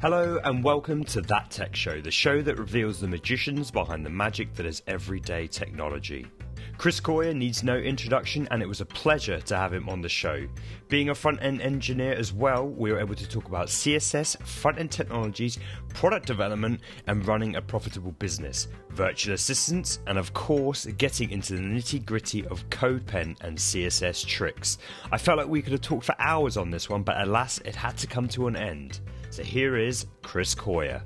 Hello and welcome to That Tech Show, the show that reveals the magicians behind the magic that is everyday technology. Chris Coyier needs no introduction, and it was a pleasure to have him on the show. Being a front-end engineer as well, we were able to talk about CSS, front-end technologies, product development, and running a profitable business, virtual assistants, and of course, getting into the nitty-gritty of Codepen and CSS tricks. I felt like we could have talked for hours on this one, but alas, it had to come to an end. So here is Chris Coyier.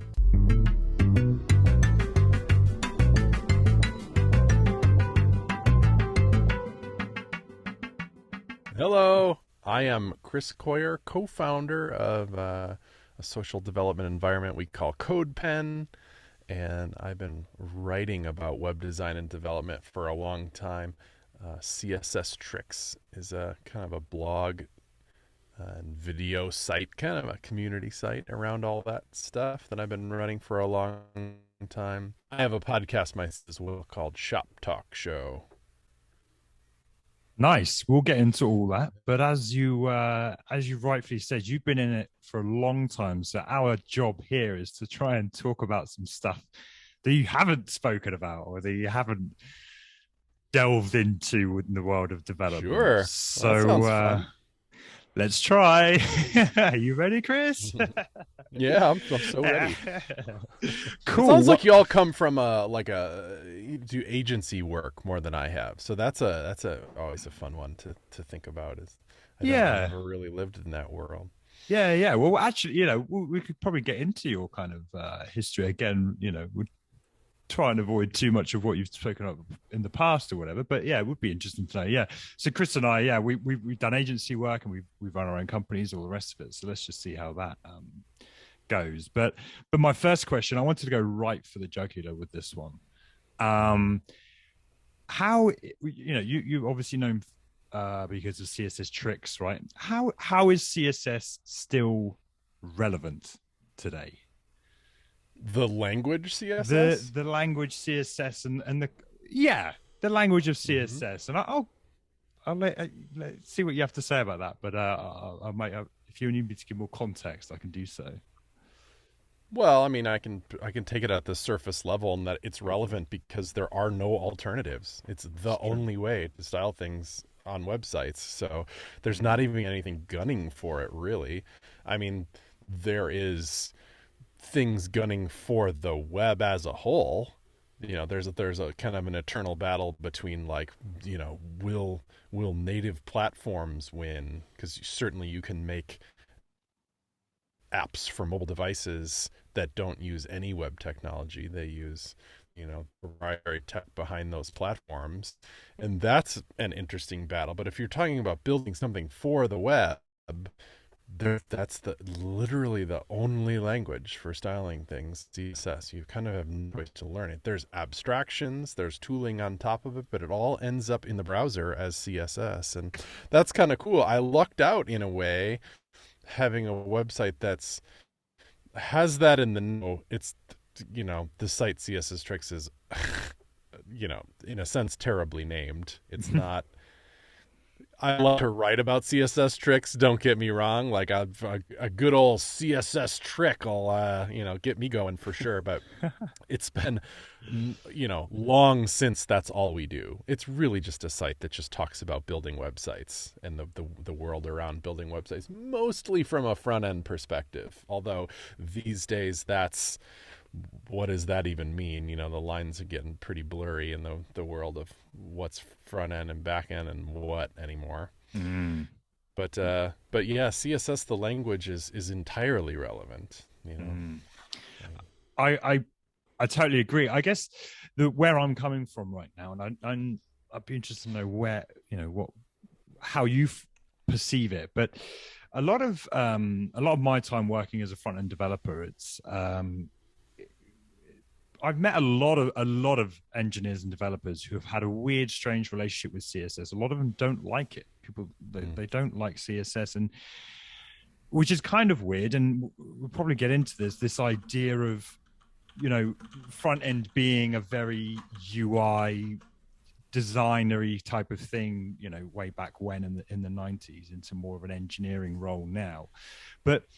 Hello, I am Chris Coyier, co-founder of a social development environment we call Codepen, and I've been writing about web design and development for a long time. CSS Tricks is a kind of a blog and video site, kind of a community site around all that stuff that I've been running for a long time. I have a podcast myself as well called Shop Talk Show. Nice. We'll get into all that, but as you rightfully said, you've been in it for a long time. So our job here is to try and talk about some stuff that you haven't spoken about or that you haven't delved into in the world of development. Sure. So let's try. Are you ready, Chris? Yeah, I'm so ready. Cool. It sounds like you all come from you do agency work more than I have, so that's always a fun one to think about. I've never really lived in that world. Yeah. Well, actually, we could probably get into your kind of history again. We'd try and avoid too much of what you've spoken of in the past or whatever. But yeah, it would be interesting to know. Yeah. So Chris and I, we've done agency work and we've run our own companies, all the rest of it. So let's just see how that goes. But my first question, I wanted to go right for the jugular with this one. How you obviously known because of CSS Tricks, right? How is CSS still relevant today? The language CSS, the language CSS, and the language of CSS. And I'll let see what you have to say about that. But I might, if you need me to give more context, I can do so. Well, I mean, I can take it at the surface level, and that it's relevant because there are no alternatives. It's the only way to style things on websites. So there's not even anything gunning for it, really. I mean, there is things gunning for the web as a whole. There's a kind of an eternal battle between will native platforms win? Because certainly you can make apps for mobile devices that don't use any web technology. They use proprietary tech behind those platforms, and that's an interesting battle. But if you're talking about building something for the web, that's literally the only language for styling things, CSS. You kind of have no way to learn it. There's abstractions, there's tooling on top of it, but it all ends up in the browser as CSS, and that's kind of cool. I lucked out in a way, having a website has that in the it's the site CSS Tricks is in a sense terribly named. It's not. I love to write about CSS Tricks, don't get me wrong. Like a good old CSS trick will get me going for sure, but it's been long since that's all we do. It's really just a site that just talks about building websites and the world around building websites, mostly from a front end perspective. Although these days what does that even mean? The lines are getting pretty blurry in the world of what's front end and back end and what anymore. But yeah, CSS, the language, is entirely relevant. I totally agree. I guess where I'm coming from right now, and I'd be interested to know how you perceive it. But a lot of my time working as a front end developer, it's I've met a lot of engineers and developers who have had a weird, strange relationship with CSS. A lot of them don't like it. They don't like CSS, and which is kind of weird. And we'll probably get into this idea of front end being a very UI designery type of thing, way back when in the 90s, into more of an engineering role now. But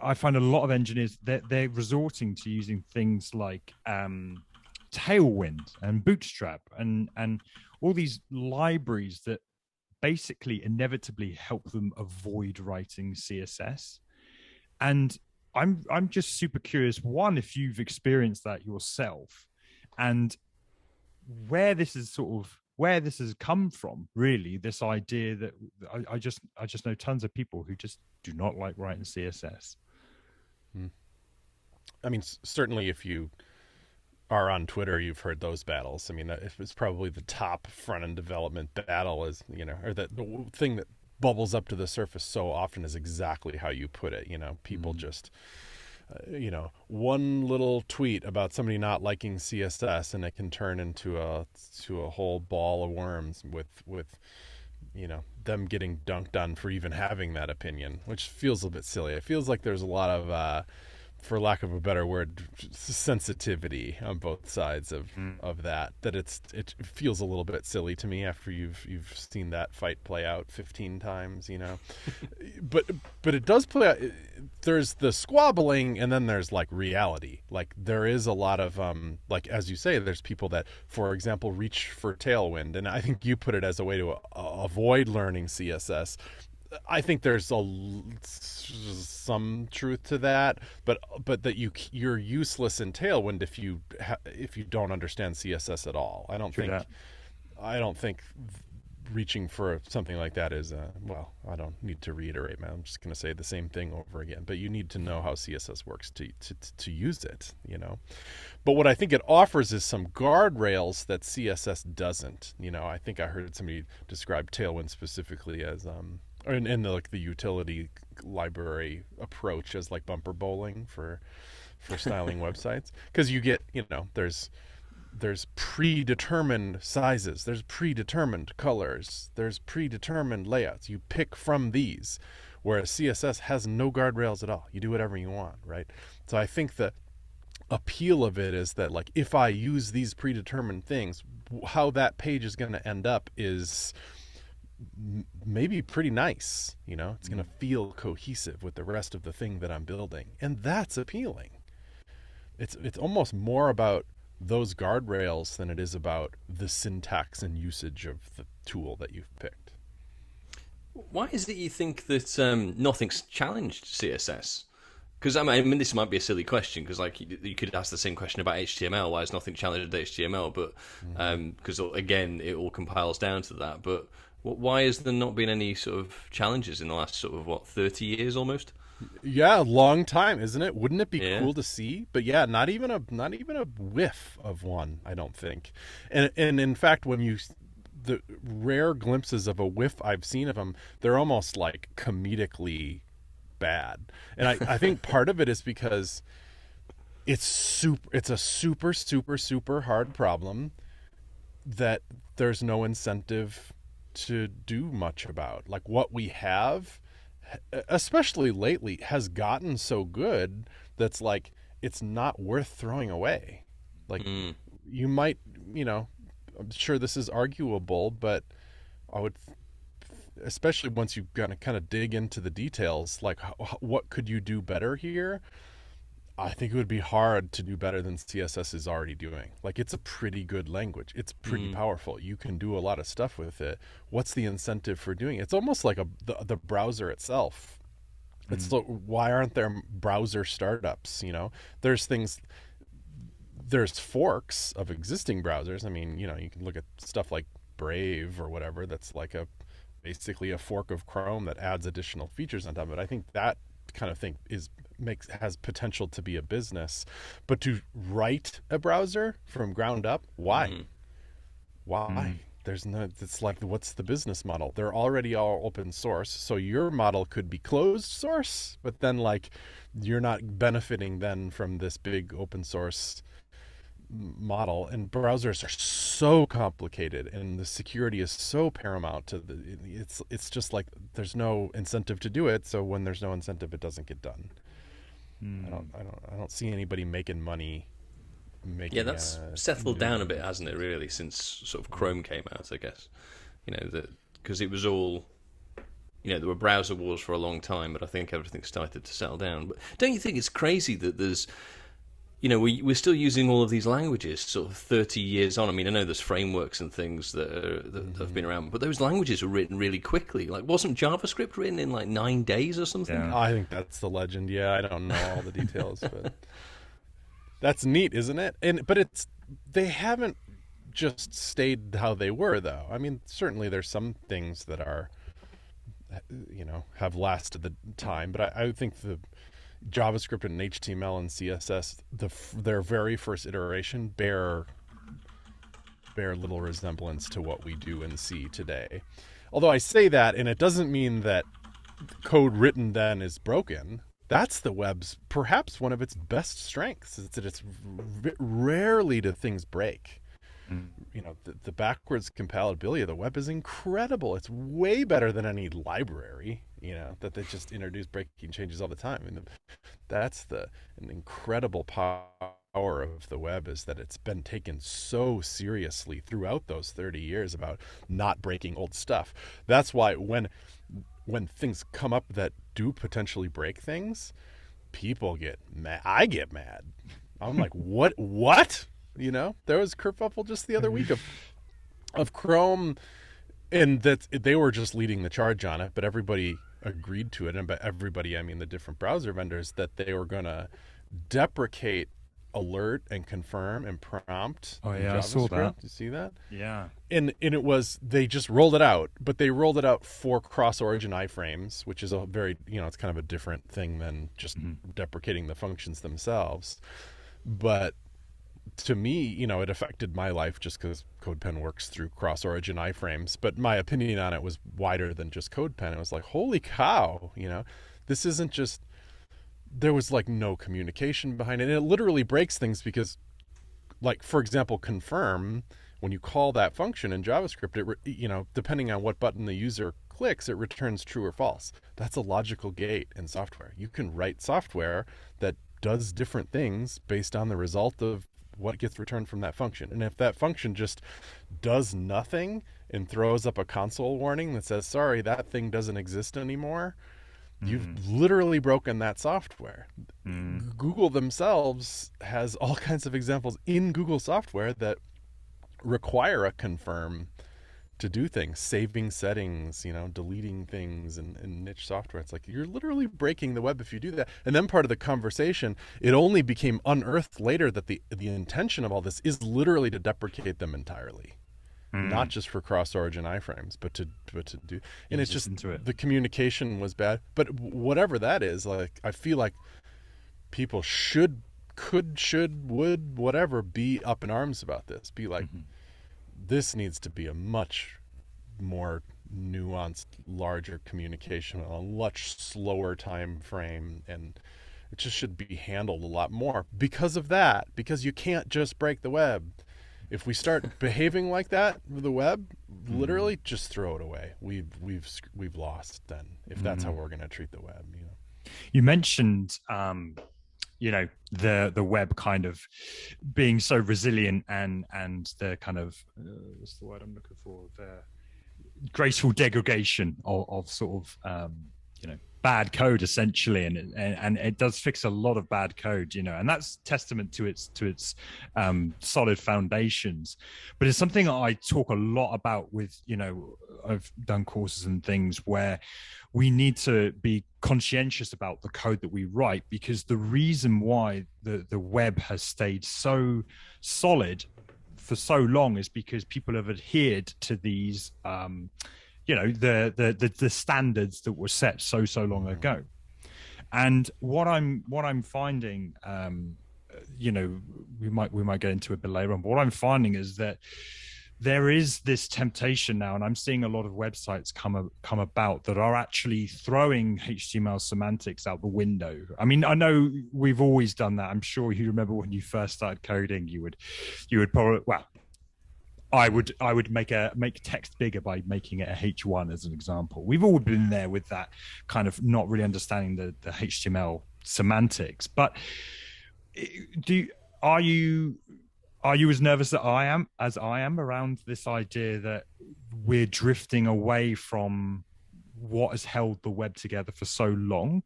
I find a lot of engineers they're resorting to using things like Tailwind and Bootstrap and all these libraries that basically inevitably help them avoid writing CSS. And I'm just super curious, one, if you've experienced that yourself, and where this has come from, really, this idea that I just know tons of people who just do not like writing CSS. I mean, certainly if you are on Twitter, you've heard those battles. I mean, it's probably the top front-end development battle is, or the thing that bubbles up to the surface so often is exactly how you put it. People just, one little tweet about somebody not liking CSS and it can turn into a whole ball of worms with them getting dunked on for even having that opinion, which feels a bit silly. It feels like there's a lot of, for lack of a better word, sensitivity on both sides of that it feels a little bit silly to me after you've seen that fight play out 15 times, but it does play out. There's the squabbling and then there's like reality. Like there is a lot of like, as you say, there's people that, for example, reach for Tailwind, and I think you put it as a way to avoid learning CSS. I think there's some truth to that, but that you're useless in Tailwind if you don't understand CSS at all. I don't think reaching for something like that is well, I don't need to reiterate, man. I'm just going to say the same thing over again. But you need to know how CSS works to use it, But what I think it offers is some guardrails that CSS doesn't. I think I heard somebody describe Tailwind specifically as in the utility library approach as like bumper bowling for styling websites, because you get there's predetermined sizes, there's predetermined colors, there's predetermined layouts. You pick from these, whereas CSS has no guardrails at all. You do whatever you want, right? So I think the appeal of it is that, like, if I use these predetermined things, how that page is going to end up is maybe pretty nice. It's going to feel cohesive with the rest of the thing that I'm building, and that's appealing. It's almost more about those guardrails than it is about the syntax and usage of the tool that you've picked. Why is it you think that nothing's challenged CSS? Because I mean, this might be a silly question, because like you could ask the same question about HTML. Why is nothing challenged HTML? But because again, it all compiles down to that. But why has there not been any sort of challenges in the last 30 years almost? Yeah, long time, isn't it? Wouldn't it be cool to see? But yeah, not even a whiff of one, I don't think. And in fact, the rare glimpses of a whiff I've seen of them, they're almost like comedically bad. And I think part of it is because it's a super hard problem that there's no incentive to do much about. Like, what we have, especially lately, has gotten so good that's like it's not worth throwing away. Like you might, I'm sure this is arguable, but I would, especially once you kind of dig into the details, like what could you do better here? I think it would be hard to do better than CSS is already doing. Like, it's a pretty good language. It's pretty powerful. You can do a lot of stuff with it. What's the incentive for doing it? It's almost like the browser itself. It's why aren't there browser startups? There's forks of existing browsers. I mean, you can look at stuff like Brave or whatever. That's like basically a fork of Chrome that adds additional features on top of it. I think that kind of thing has potential to be a business, but to write a browser from ground up, why? It's like, what's the business model? They're already all open source, so your model could be closed source, but then like you're not benefiting then from this big open source model. And browsers are so complicated and the security is so paramount to it's just like there's no incentive to do it, so when there's no incentive, it doesn't get done. I don't see anybody making money. That's settled down a bit, hasn't it? Really, since sort of Chrome came out, I guess. Because it was all You know, there were browser wars for a long time, but I think everything started to settle down. But don't you think it's crazy that there's, you know, we're still using all of these languages sort of 30 years on? I mean, I know there's frameworks and things that have been around, but those languages were written really quickly. Like, wasn't JavaScript written in like 9 days or something? Yeah. I think that's the legend. Yeah, I don't know all the details, but that's neat, isn't it? But they haven't just stayed how they were, though. I mean, certainly there's some things that are, you know, have lasted the time, but I think the JavaScript and HTML and CSS, their very first iteration, bear little resemblance to what we do in C today. Although I say that, and it doesn't mean that code written then is broken. That's the web's perhaps one of its best strengths, is that it's rarely do things break. You know, the backwards compatibility of the web is incredible. It's way better than any library, you know, that they just introduce breaking changes all the time. And that's an incredible power of the web, is that it's been taken so seriously throughout those 30 years about not breaking old stuff. That's why when things come up that do potentially break things, people get mad. I get mad. I'm like, what? You know, there was kerfuffle just the other week of Chrome, and that they were just leading the charge on it, but everybody agreed to it. And by everybody, I mean the different browser vendors, that they were going to deprecate alert and confirm and prompt. Oh yeah, I saw that. You see that? Yeah. And it was, they just rolled it out, but they rolled it out for cross-origin iframes, which is a very, you know, it's kind of a different thing than just deprecating the functions themselves. But to me, you know, it affected my life just because Codepen works through cross-origin iframes. But my opinion on it was wider than just Codepen. It was like, holy cow, you know, this isn't just, there was like no communication behind it. And it literally breaks things because, like, for example, confirm, when you call that function in JavaScript, you know, depending on what button the user clicks, it returns true or false. That's a logical gate in software. You can write software that does different things based on the result of what gets returned from that function. And if that function just does nothing and throws up a console warning that says, sorry, that thing doesn't exist anymore, you've literally broken that software. Google themselves has all kinds of examples in Google software that require a confirm to do things, saving settings, you know, deleting things in niche software. It's like, you're literally breaking the web if you do that. And then part of the conversation, it only became unearthed later that the intention of all this is literally to deprecate them entirely. Not just for cross-origin iframes, but to do, and it's just the communication was bad. But whatever that is, like, I feel like people should, would, whatever, be up in arms about this. Be like, this needs to be a much more nuanced, larger communication, a much slower time frame, and it just should be handled a lot more because of that. Because you can't just break the web. If we start behaving like that with the web, literally just throw it away. We've lost then, if that's how we're going to treat the web. You know, you mentioned you know, the web kind of being so resilient and the kind of what's the word I'm looking for, the graceful degradation of sort of you know, bad code essentially, and it does fix a lot of bad code, you know, and that's testament to its solid foundations. But it's something I talk a lot about with, you know, I've done courses and things where we need to be conscientious about the code that we write, because the reason why the web has stayed so solid for so long is because people have adhered to these you know, the standards that were set so long ago. And what I'm finding, you know, we might get into it a bit later on, but what I'm finding is that there is this temptation now, and I'm seeing a lot of websites come about that are actually throwing HTML semantics out the window. I mean, I know we've always done that. I'm sure you remember when you first started coding, you would probably, well, I would make text bigger by making it a H1 as an example. We've all been there with that kind of not really understanding the HTML semantics. But are you as nervous as I am around this idea that we're drifting away from what has held the web together for so long,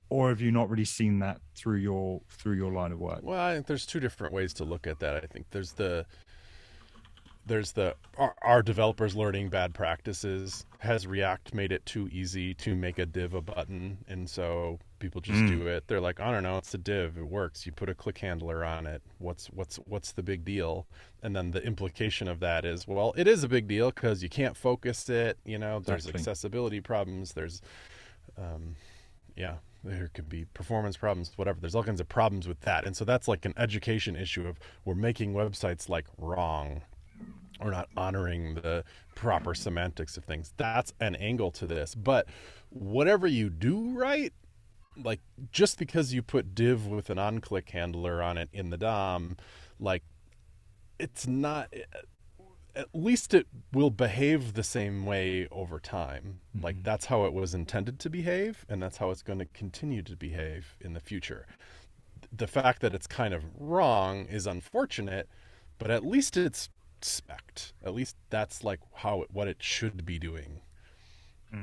or have you not really seen that through your line of work? Well, I think there's two different ways to look at that. I think there's our developers learning bad practices. Has React made it too easy to make a div a button, and so people just do it? They're like, I don't know, it's a div, it works. You put a click handler on it. What's the big deal? And then the implication of that is, well, it is a big deal because you can't focus it. There's accessibility problems. There's, there could be performance problems, whatever. There's all kinds of problems with that, and so that's like an education issue of we're making websites like wrong. Or not honoring the proper semantics of things. That's an angle to this. But whatever you do right, like just because you put div with an on-click handler on it in the DOM, like it's not, at least it will behave the same way over time. Like that's how it was intended to behave, and that's how it's going to continue to behave in the future. The fact that it's kind of wrong is unfortunate, but at least it's spec'd. At least that's like what it should be doing.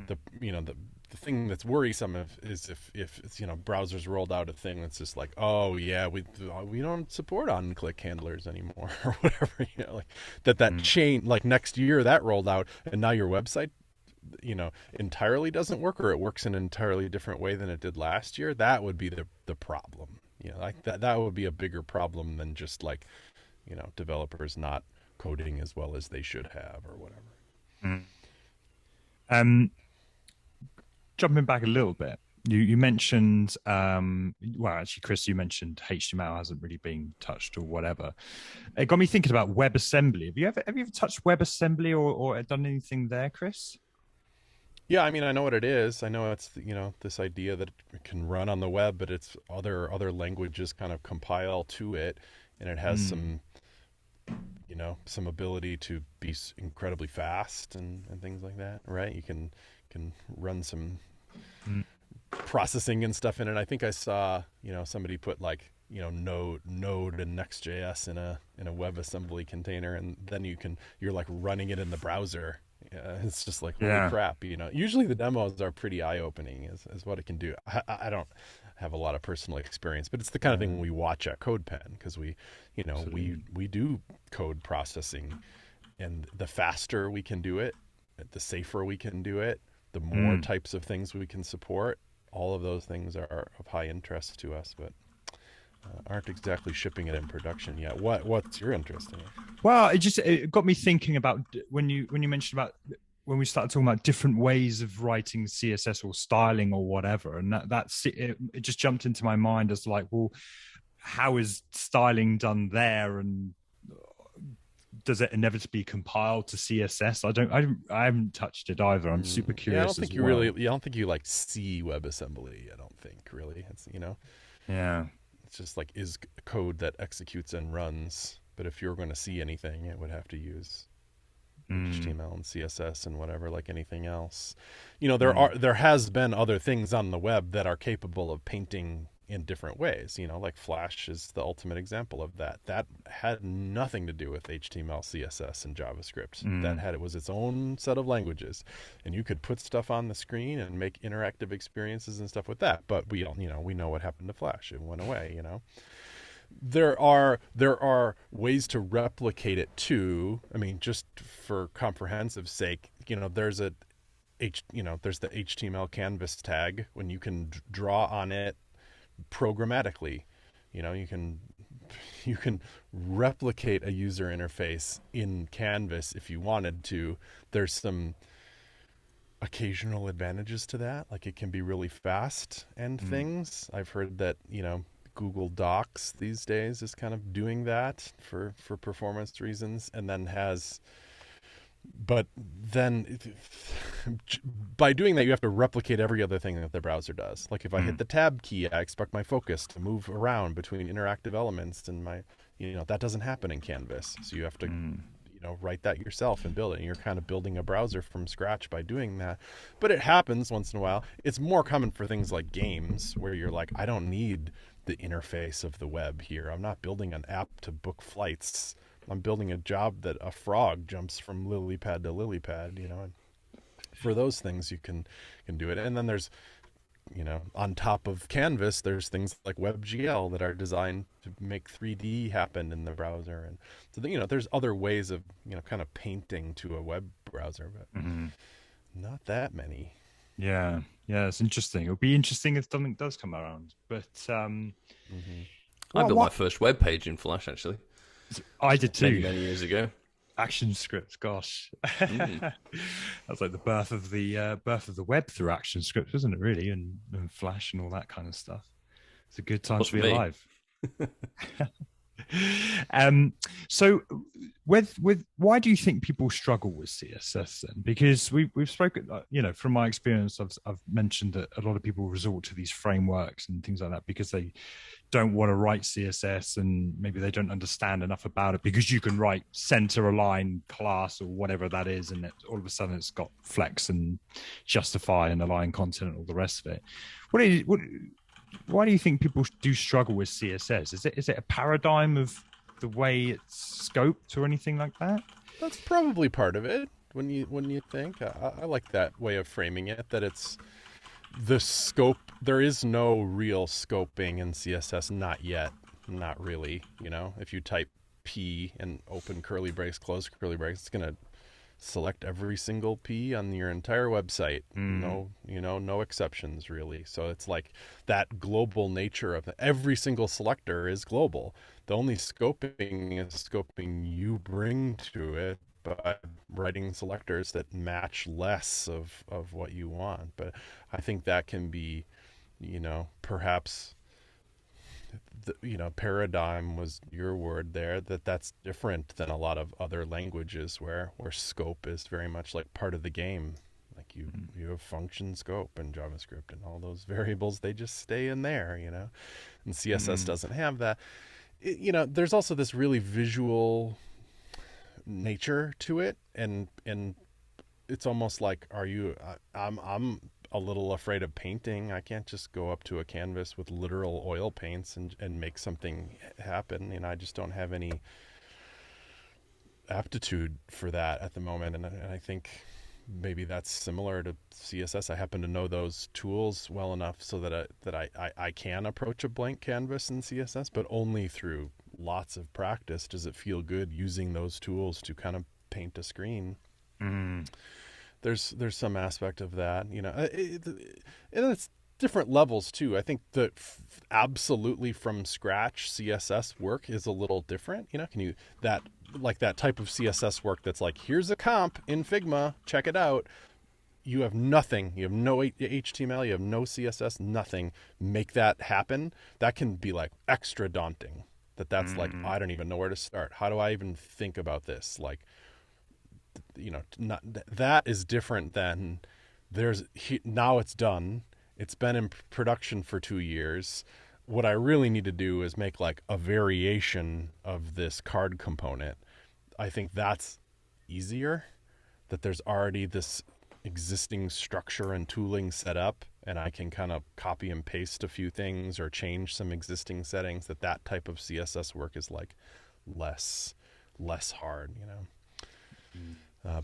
The thing that's worrisome is if it's, browsers rolled out a thing that's just like, oh yeah, we don't support on-click handlers anymore or whatever, like that chain, like next year that rolled out and now your website entirely doesn't work, or it works in an entirely different way than it did last year. That would be the problem. Like that would be a bigger problem than just like developers not coding as well as they should have or whatever. Jumping back a little bit, you mentioned actually, Chris, you mentioned HTML hasn't really been touched or whatever. It got me thinking about WebAssembly. Have you ever touched WebAssembly or done anything there, Chris? Yeah, I mean, I know what it is. I know it's this idea that it can run on the web, but it's other languages kind of compile to it, and it has some ability to be incredibly fast and things like that, right? You can run some processing and stuff in it. I think I saw somebody put like Node and Next.js in a WebAssembly container, and then you're like running it in the browser. It's just like holy crap. Usually the demos are pretty eye-opening as what it can do. I don't have a lot of personal experience, but it's the kind of thing we watch at Codepen, because we do code processing, and the faster we can do it, the safer we can do it, the more types of things we can support. All of those things are of high interest to us, but aren't exactly shipping it in production yet. What's your interest in it? Well, it got me thinking about when you mentioned about when we started talking about different ways of writing CSS or styling or whatever, and it just jumped into my mind as like, well, how is styling done there, and does it inevitably compile to CSS? I haven't touched it either. I'm super curious. I don't think I don't think you like see WebAssembly. I don't think really. It's Yeah. It's just like is code that executes and runs. But if you're going to see anything, it would have to use HTML and CSS and whatever, like anything else. There has been other things on the web that are capable of painting in different ways. Like Flash is the ultimate example of that. That had nothing to do with HTML, CSS, and JavaScript. It was its own set of languages, and you could put stuff on the screen and make interactive experiences and stuff with that. But we know what happened to Flash. It went away. There are ways to replicate it too. I mean, just for comprehensive sake, there's the HTML canvas tag when you can draw on it programmatically. You can replicate a user interface in Canvas if you wanted to. There's some occasional advantages to that, like it can be really fast and things. I've heard that Google Docs these days is kind of doing that for performance reasons, and then by doing that, you have to replicate every other thing that the browser does. Like if I hit the tab key, I expect my focus to move around between interactive elements, and that doesn't happen in Canvas. So you have to write that yourself and build it. And you're kind of building a browser from scratch by doing that. But it happens once in a while. It's more common for things like games, where you're like, I don't need the interface of the web here. I'm not building an app to book flights. I'm building a job that a frog jumps from lily pad to lily pad, for those things, you can do it. And then there's, on top of Canvas, there's things like WebGL that are designed to make 3D happen in the browser. And so, there's other ways of, kind of painting to a web browser, but not that many. Yeah, it's interesting. It'll be interesting if something does come around. But I built my first web page in Flash, actually. I did too. Many years ago. Action scripts, gosh. That's like the birth of the web through action scripts, wasn't it, really? And Flash and all that kind of stuff. It's a good time to be alive. So with why do you think people struggle with CSS then? Because we've spoken, from my experience, I've mentioned that a lot of people resort to these frameworks and things like that because they don't want to write CSS and maybe they don't understand enough about it, because you can write center align class or whatever that is, and all of a sudden it's got flex and justify and align content and all the rest of it. Why do you think people do struggle with CSS? Is it a paradigm of the way it's scoped or anything like that? That's probably part of it. When you think, I like that way of framing it, that it's the scope. There is no real scoping in CSS, not yet, not really. If you type P and open curly brace, close curly brace, it's gonna select every single P on your entire website. No exceptions really. So it's like that global nature of every single selector is global. The only scoping is scoping you bring to it by writing selectors that match less of what you want. But I think that can be, perhaps paradigm was your word there, that's different than a lot of other languages where scope is very much like part of the game. Like you have function scope in JavaScript and all those variables, they just stay in there, and CSS doesn't have that. There's also this really visual nature to it, and it's almost like, I'm a little afraid of painting. I can't just go up to a canvas with literal oil paints and make something happen. I just don't have any aptitude for that at the moment. And I think maybe that's similar to CSS. I happen to know those tools well enough so that I can approach a blank canvas in CSS, but only through lots of practice does it feel good using those tools to kind of paint a screen. There's some aspect of that, and it's different levels too. I think that absolutely from scratch CSS work is a little different. That type of CSS work that's like, here's a comp in Figma, check it out. You have nothing. You have no HTML, you have no CSS, nothing. Make that happen. That can be like extra daunting. That's like, I don't even know where to start. How do I even think about this? Like, that is different than now it's done. It's been in production for 2 years. What I really need to do is make like a variation of this card component. I think that's easier, that there's already this existing structure and tooling set up, and I can kind of copy and paste a few things or change some existing settings. That type of CSS work is like less hard,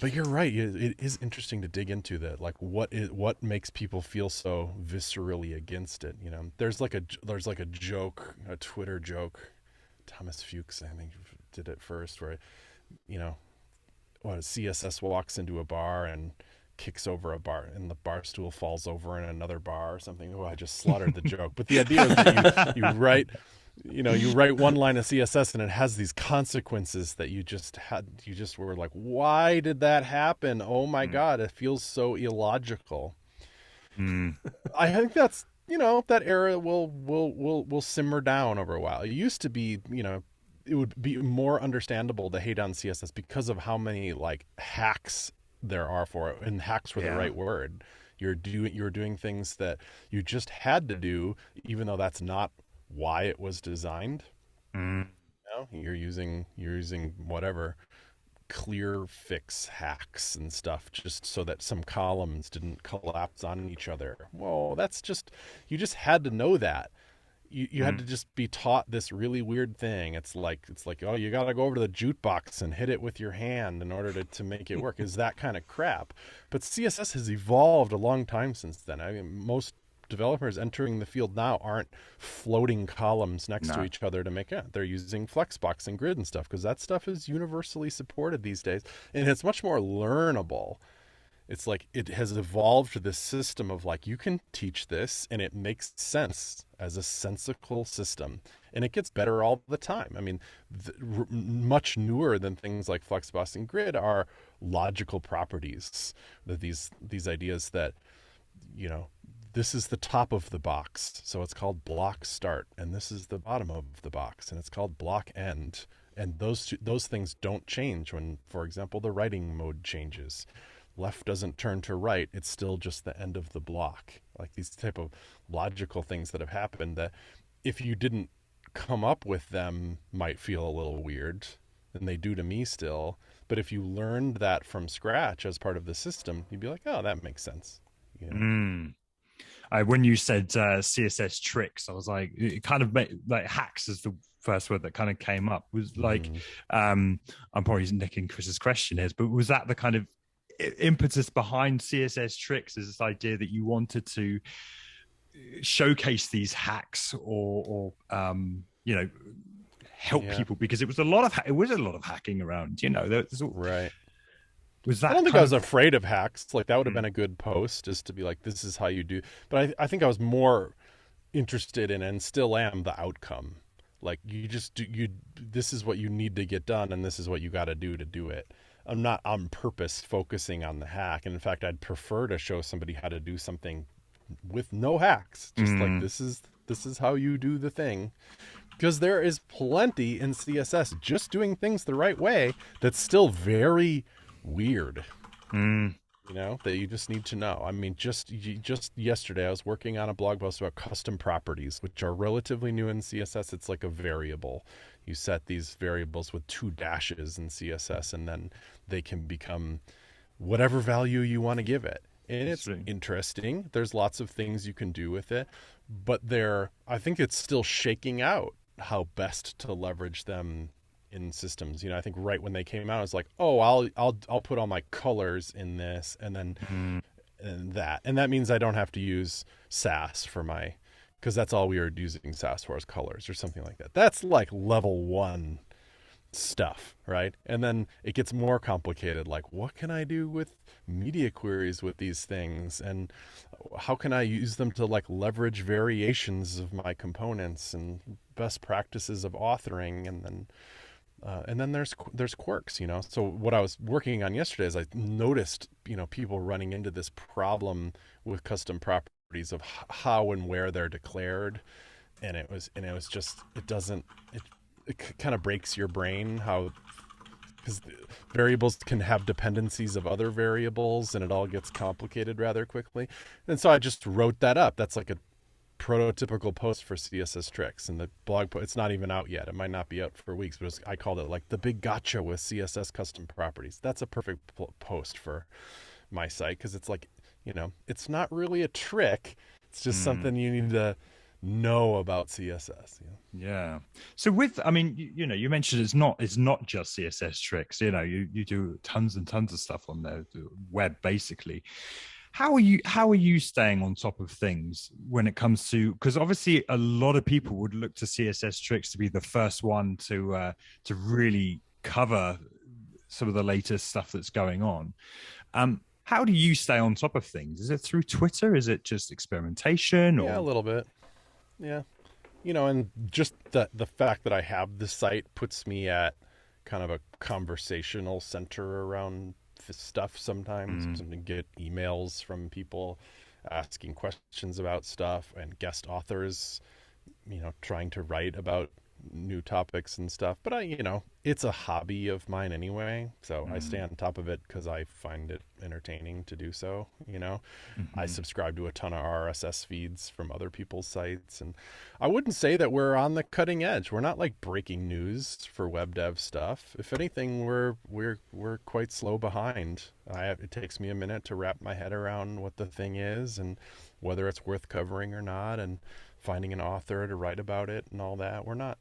But you're right. It is interesting to dig into that. Like, what makes people feel so viscerally against it? There's like a joke, a Twitter joke. Thomas Fuchs, I think, did it first, where, CSS walks into a bar and kicks over a bar, and the bar stool falls over in another bar or something. Oh, I just slaughtered the joke. But the idea is that you write. You write one line of CSS and it has these consequences that you just were like, why did that happen? Oh my God, it feels so illogical. I think that's, that era will simmer down over a while. It used to be, it would be more understandable to hate on CSS because of how many like hacks there are for it, and hacks were the right word. You're doing things that you just had to do, even though that's not why it was designed. You're using whatever clear fix hacks and stuff just so that some columns didn't collapse on each other. Whoa, that's just, you just had to know that. you had to just be taught this really weird thing. It's like, oh, you got to go over to the jukebox and hit it with your hand in order to make it work. Is that kind of crap. But CSS has evolved a long time since then. I mean, most developers entering the field now aren't floating columns next to each other to make it. They're using Flexbox and Grid and stuff because that stuff is universally supported these days, and it's much more learnable. It's like it has evolved to this system of like, you can teach this and it makes sense as a sensical system, and it gets better all the time. I mean, much newer than things like Flexbox and Grid are logical properties, that these ideas that, you know, this is the top of the box, so it's called block start, and this is the bottom of the box, and it's called block end. And those things don't change when, for example, the writing mode changes. Left doesn't turn to right, it's still just the end of the block. Like these type of logical things that have happened that if you didn't come up with them might feel a little weird, and they do to me still. But if you learned that from scratch as part of the system, you'd be like, oh, that makes sense. You know? When you said CSS tricks, I was like, it kind of made, like, hacks is the first word that kind of came up. Was like, I'm probably nicking Chris's question here, but was that the kind of impetus behind CSS tricks? Is this idea that you wanted to showcase these hacks or you know, help people, because it was a lot of hacking around, you know, right. Was that I don't think I was afraid of hacks. Like that would have been a good post, is to be like, this is how you do. But I think I was more interested in, and still am, the outcome. Like you just do, this is what you need to get done, and this is what you got to do it. I'm not on purpose focusing on the hack. And in fact, I'd prefer to show somebody how to do something with no hacks. Just like, this is how you do the thing. Because there is plenty in CSS just doing things the right way that's still very weird, you know, that you just need to know. I mean, just yesterday I was working on a blog post about custom properties, which are relatively new in CSS. It's like a variable. You set these variables with 2 dashes in CSS, and then they can become whatever value you want to give it. And it's interesting. There's lots of things you can do with it, but I think it's still shaking out how best to leverage them in systems. You know, I think right when they came out, I was like, oh, I'll put all my colors in this, and then and that means I don't have to use SASS for my, because that's all we were using SASS for, is colors or something like that. That's like level 1 stuff, right? And then it gets more complicated. Like, what can I do with media queries with these things, and how can I use them to like leverage variations of my components and best practices of authoring, and then there's quirks, you know. So what I was working on yesterday is I noticed, you know, people running into this problem with custom properties of how and where they're declared, and it was just, it kind of breaks your brain how, because variables can have dependencies of other variables, and it all gets complicated rather quickly. And so I just wrote that up. That's like a prototypical post for CSS tricks, and the blog post, it's not even out yet. It might not be out for weeks, but I called it like the big gotcha with CSS custom properties. That's a perfect post for my site, because it's like, you know, it's not really a trick. It's just something you need to know about CSS. Yeah. So I mean, you know, you mentioned it's not just CSS tricks. You know, you do tons and tons of stuff on the web, basically. How are you staying on top of things when it comes to, because obviously a lot of people would look to CSS tricks to be the first one to really cover some of the latest stuff that's going on. How do you stay on top of things? Is it through Twitter? Is it just experimentation? Or? Yeah, a little bit. Yeah. You know, and just the fact that I have this site puts me at kind of a conversational center around this stuff sometimes. To get emails from people asking questions about stuff, and guest authors, you know, trying to write about new topics and stuff. But you know, it's a hobby of mine anyway, so I stay on top of it because I find it entertaining to do so. You know, I subscribe to a ton of RSS feeds from other people's sites, and I wouldn't say that we're on the cutting edge. We're not like breaking news for web dev stuff. If anything, we're quite slow behind. It takes me a minute to wrap my head around what the thing is and whether it's worth covering or not, and finding an author to write about it and all that. We're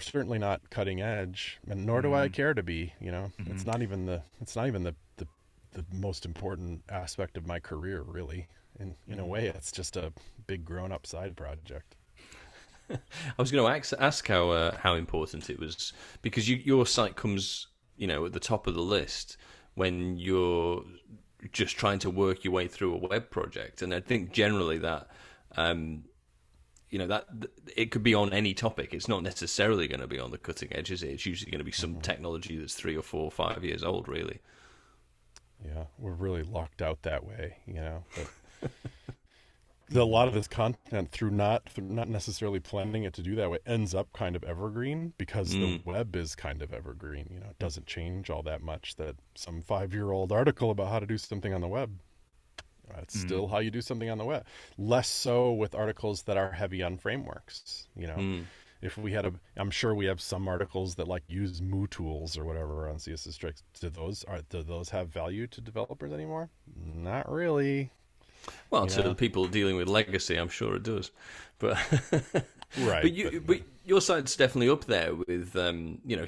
certainly not cutting edge, and nor do I care to be. It's not even the most important aspect of my career, really. In a way, it's just a big grown-up side project. I was going to ask how important it was, because your site comes, at the top of the list when you're just trying to work your way through a web project. And I think generally that, that it could be on any topic. It's not necessarily going to be on the cutting edge, is it? It's usually going to be some technology that's 3 or 4 or 5 years old, really. Yeah, we're really locked out that way, But a lot of this content, through not necessarily planning it to do that way, ends up kind of evergreen, because the web is kind of evergreen. It doesn't change all that much. That some 5-year-old article about how to do something on the web, it's still how you do something on the web. Less so with articles that are heavy on frameworks. If we had I'm sure we have some articles that use Moo tools or whatever on CSS Tricks. Do those have value to developers anymore? Not really. Well, to the people dealing with legacy, I'm sure it does. But right. But your site's definitely up there with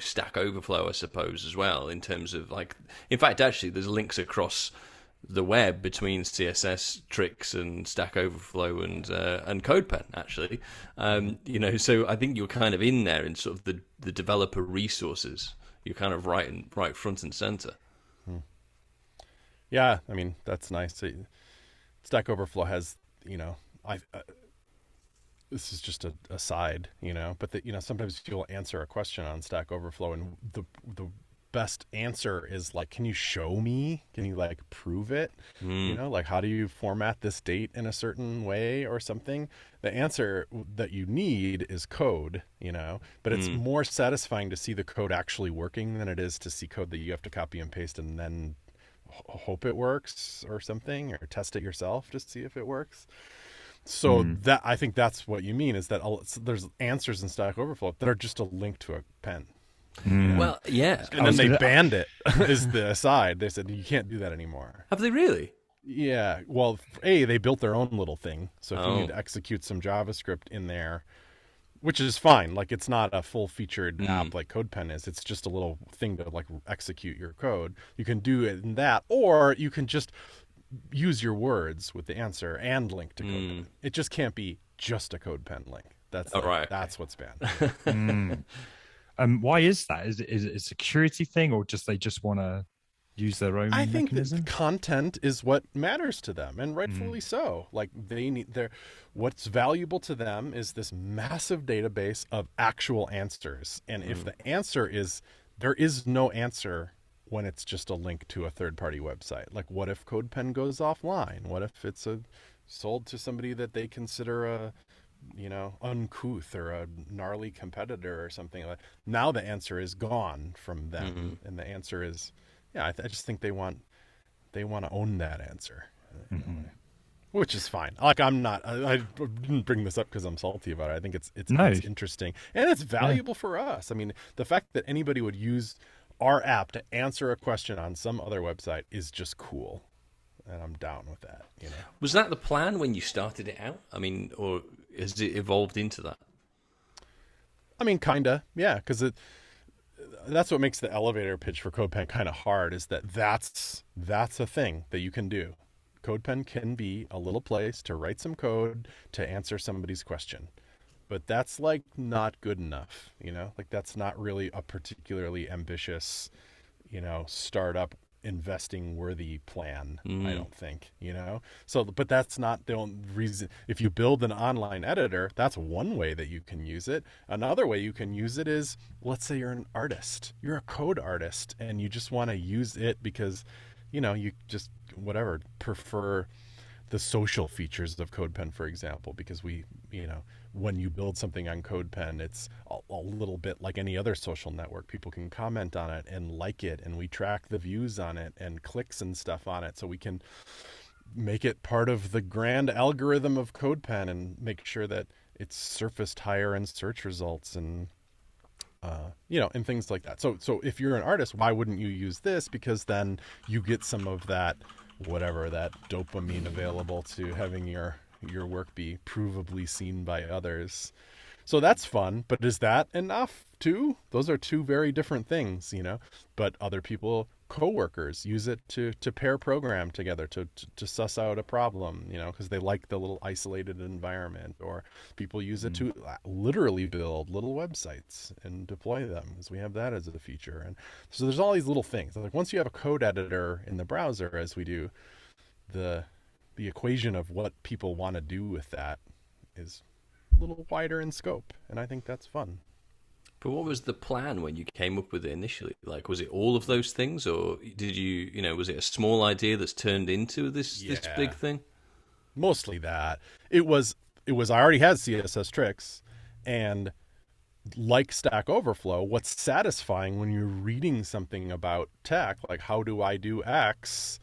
Stack Overflow, I suppose, as well, in terms of in fact, actually, there's links across the web between CSS Tricks and Stack Overflow and Codepen, actually. So I think you're kind of in there in sort of the developer resources. You're kind of right front and center. Yeah, I mean, that's nice. Stack Overflow has, this is just a side, but sometimes you'll answer a question on Stack Overflow, and the best answer is can you show me? Can you prove it? How do you format this date in a certain way or something? The answer that you need is code, but it's more satisfying to see the code actually working than it is to see code that you have to copy and paste and then hope it works or something, or test it yourself to see if it works. So that, I think that's what you mean, is that there's answers in Stack Overflow that are just a link to a pen. Well, yeah. And then they banned it, is the aside. They said, you can't do that anymore. Have they really? Yeah. Well, they built their own little thing. So if you need to execute some JavaScript in there, which is fine. It's not a full-featured app like Codepen is. It's just a little thing to execute your code. You can do it in that, or you can just use your words with the answer and link to Codepen. It just can't be just a Codepen link. That's that's what's banned. Why is that? Is it a security thing, or they just want to use their own mechanism? I think that content is what matters to them, and rightfully so. They need what's valuable to them is this massive database of actual answers. And if the answer is there is no answer when it's just a link to a third-party website. What if Codepen goes offline? What if it's sold to somebody that they consider a uncouth or a gnarly competitor or something now the answer is gone from them, and the answer is, I just think they want to own that answer, which is fine. I'm not. I didn't bring this up because I'm salty about it. I think it's interesting and it's valuable for us. I mean, the fact that anybody would use our app to answer a question on some other website is just cool, and I'm down with that. Was that the plan when you started it out? I mean, or has it evolved into that? I mean, kinda, yeah, because that's what makes the elevator pitch for Codepen kind of hard, is that's a thing that you can do. Codepen can be a little place to write some code to answer somebody's question, but that's not good enough, that's not really a particularly ambitious, startup investing worthy plan, I don't think, so, but that's not the only reason. If you build an online editor, that's one way that you can use it. Another way you can use it is, let's say you're an artist, you're a code artist, and you just want to use it because you just prefer the social features of Codepen, for example, because when you build something on Codepen, it's a little bit like any other social network. People can comment on it and like it, and we track the views on it and clicks and stuff on it, so we can make it part of the grand algorithm of Codepen and make sure that it's surfaced higher in search results and and things like that. So if you're an artist, why wouldn't you use this? Because then you get some of that, that dopamine available to having your your work be provably seen by others. So that's fun, but is that enough too? Those are two very different things, you know. But other people, coworkers, use it to pair program together, to suss out a problem, you know, because they like the little isolated environment. Or people use it to literally build little websites and deploy them, as we have that as a feature. And so there's all these little things. Like once you have a code editor in the browser, as we do, the equation of what people want to do with that is a little wider in scope, and I think that's fun. But what was the plan when you came up with it initially? Like, was it all of those things, or did you know, was it a small idea that's turned into this big thing? Mostly that. It was. I already had CSS tricks, and like Stack Overflow, what's satisfying when you're reading something about tech, like how do I do X,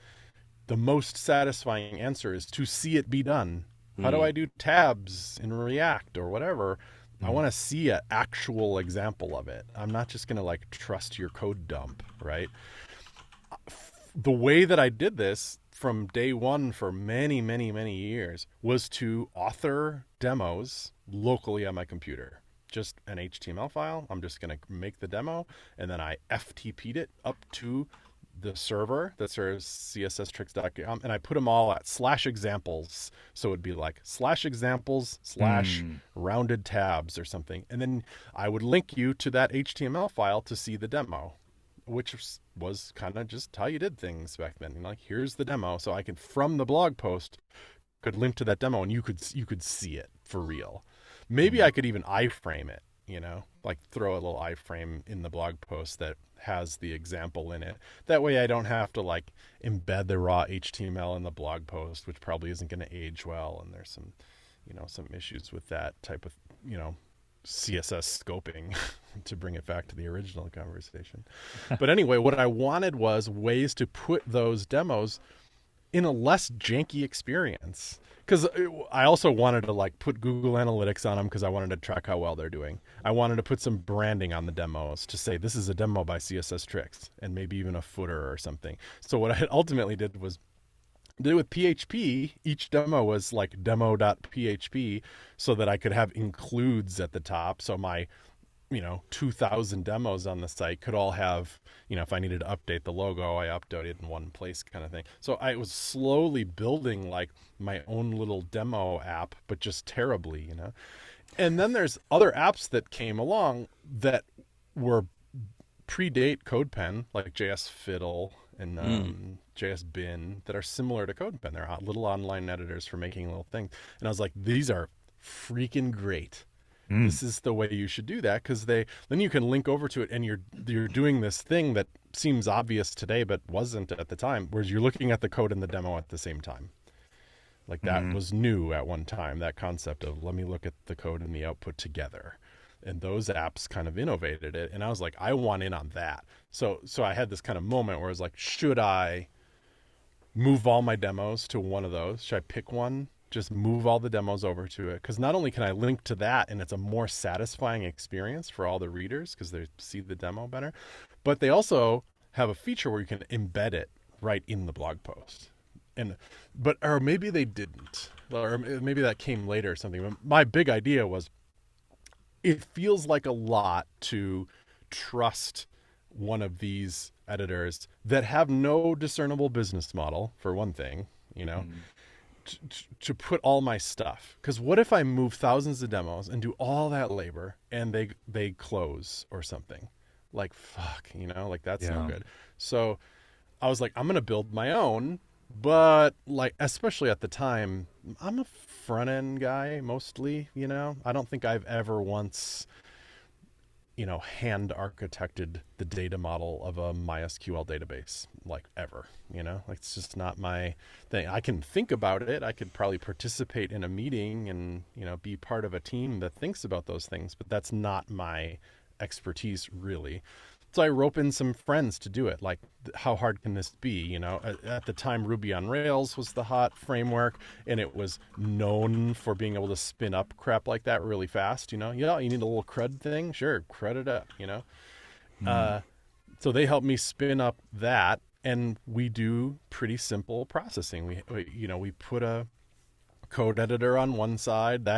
the most satisfying answer is to see it be done. How do I do tabs in React or whatever? I want to see an actual example of it. I'm not just going to like trust your code dump, right? The way that I did this from day one for many, many, many years was to author demos locally on my computer. Just an HTML file. I'm just going to make the demo, and then I FTP'd it up to the server that serves csstricks.com, and I put them all at /examples. So it'd be like /examples /rounded tabs or something. And then I would link you to that HTML file to see the demo, which was kind of just how you did things back then. Like, here's the demo. So I could, from the blog post, could link to that demo, and you could see it for real. Maybe I could even iframe it, you know, like throw a little iframe in the blog post that has the example in it. That way I don't have to like embed the raw HTML in the blog post, which probably isn't going to age well. And there's some, you know, some issues with that type of, you know, CSS scoping to bring it back to the original conversation. But anyway, what I wanted was ways to put those demos in a less janky experience. Because I also wanted to like put Google Analytics on them because I wanted to track how well they're doing. I wanted to put some branding on the demos to say this is a demo by CSS Tricks, and maybe even a footer or something. So what I ultimately did was with PHP. Each demo was like demo.php so that I could have includes at the top. So my 2,000 demos on the site could all have, if I needed to update the logo, I update it in one place kind of thing. So I was slowly building like my own little demo app, but just terribly, And then there's other apps that came along that were predate Codepen, like JS Fiddle and JS Bin, that are similar to Codepen. They're little online editors for making little things. And I was like, these are freaking great. This is the way you should do that, because then you can link over to it, and you're doing this thing that seems obvious today but wasn't at the time, whereas you're looking at the code and the demo at the same time. Like that was new at one time, that concept of let me look at the code and the output together. And those apps kind of innovated it, and I was like, I want in on that. So I had this kind of moment where I was like, should I move all my demos to one of those? Should I pick one? Just move all the demos over to it, because not only can I link to that and it's a more satisfying experience for all the readers because they see the demo better, but they also have a feature where you can embed it right in the blog post. Or maybe they didn't, or maybe that came later or something. But my big idea was, it feels like a lot to trust one of these editors that have no discernible business model, for one thing, to put all my stuff. Because what if I move thousands of demos and do all that labor and they close or something? Like, fuck, like that's no good. So I was like, I'm going to build my own, but like, especially at the time, I'm a front end guy mostly, I don't think I've ever once, hand architected the data model of a MySQL database, like ever, like it's just not my thing. I can think about it. I could probably participate in a meeting and, be part of a team that thinks about those things, but that's not my expertise really. So I rope in some friends to do it. Like, how hard can this be? At the time, Ruby on Rails was the hot framework, and it was known for being able to spin up crap like that really fast. You need a little CRUD thing? Sure, CRUD it up, So they helped me spin up that, and we do pretty simple processing. We put a code editor on one side.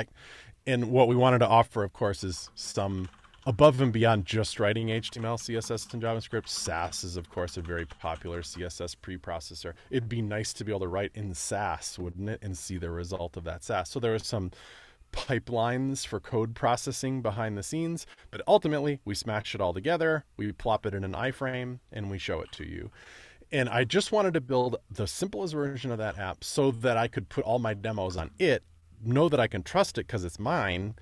And what we wanted to offer, of course, is some above and beyond just writing HTML, CSS, and JavaScript. SASS is, of course, a very popular CSS preprocessor. It'd be nice to be able to write in SASS, wouldn't it, and see the result of that SASS. So there was some pipelines for code processing behind the scenes, but ultimately we smash it all together, we plop it in an iframe, and we show it to you. And I just wanted to build the simplest version of that app so that I could put all my demos on it, know that I can trust it because it's mine,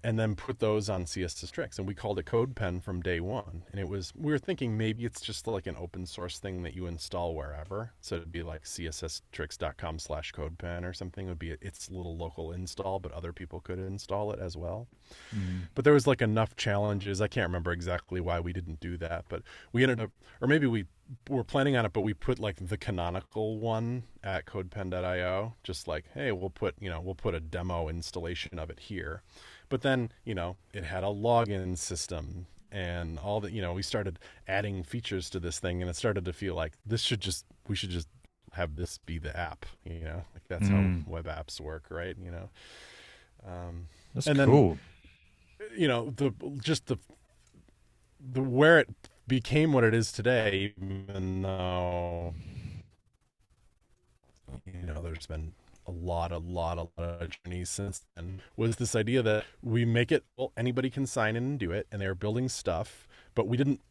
and then put those on CSS Tricks. And we called it Codepen from day one. And we were thinking maybe it's just like an open source thing that you install wherever. So it'd be like csstricks.com/Codepen or something. It would be its little local install, but other people could install it as well. But there was like enough challenges. I can't remember exactly why we didn't do that, but we ended up, or maybe we were planning on it, but we put like the canonical one at codepen.io, just like, hey, we'll put a demo installation of it here. But then, it had a login system and all that, we started adding features to this thing, and it started to feel like we should just have this be the app, like that's how web apps work, right? That's and cool. Then, the where it became what it is today, even though, there's been a lot of journeys since then, was this idea that we make it, well, anybody can sign in and do it, and they were building stuff, but we didn't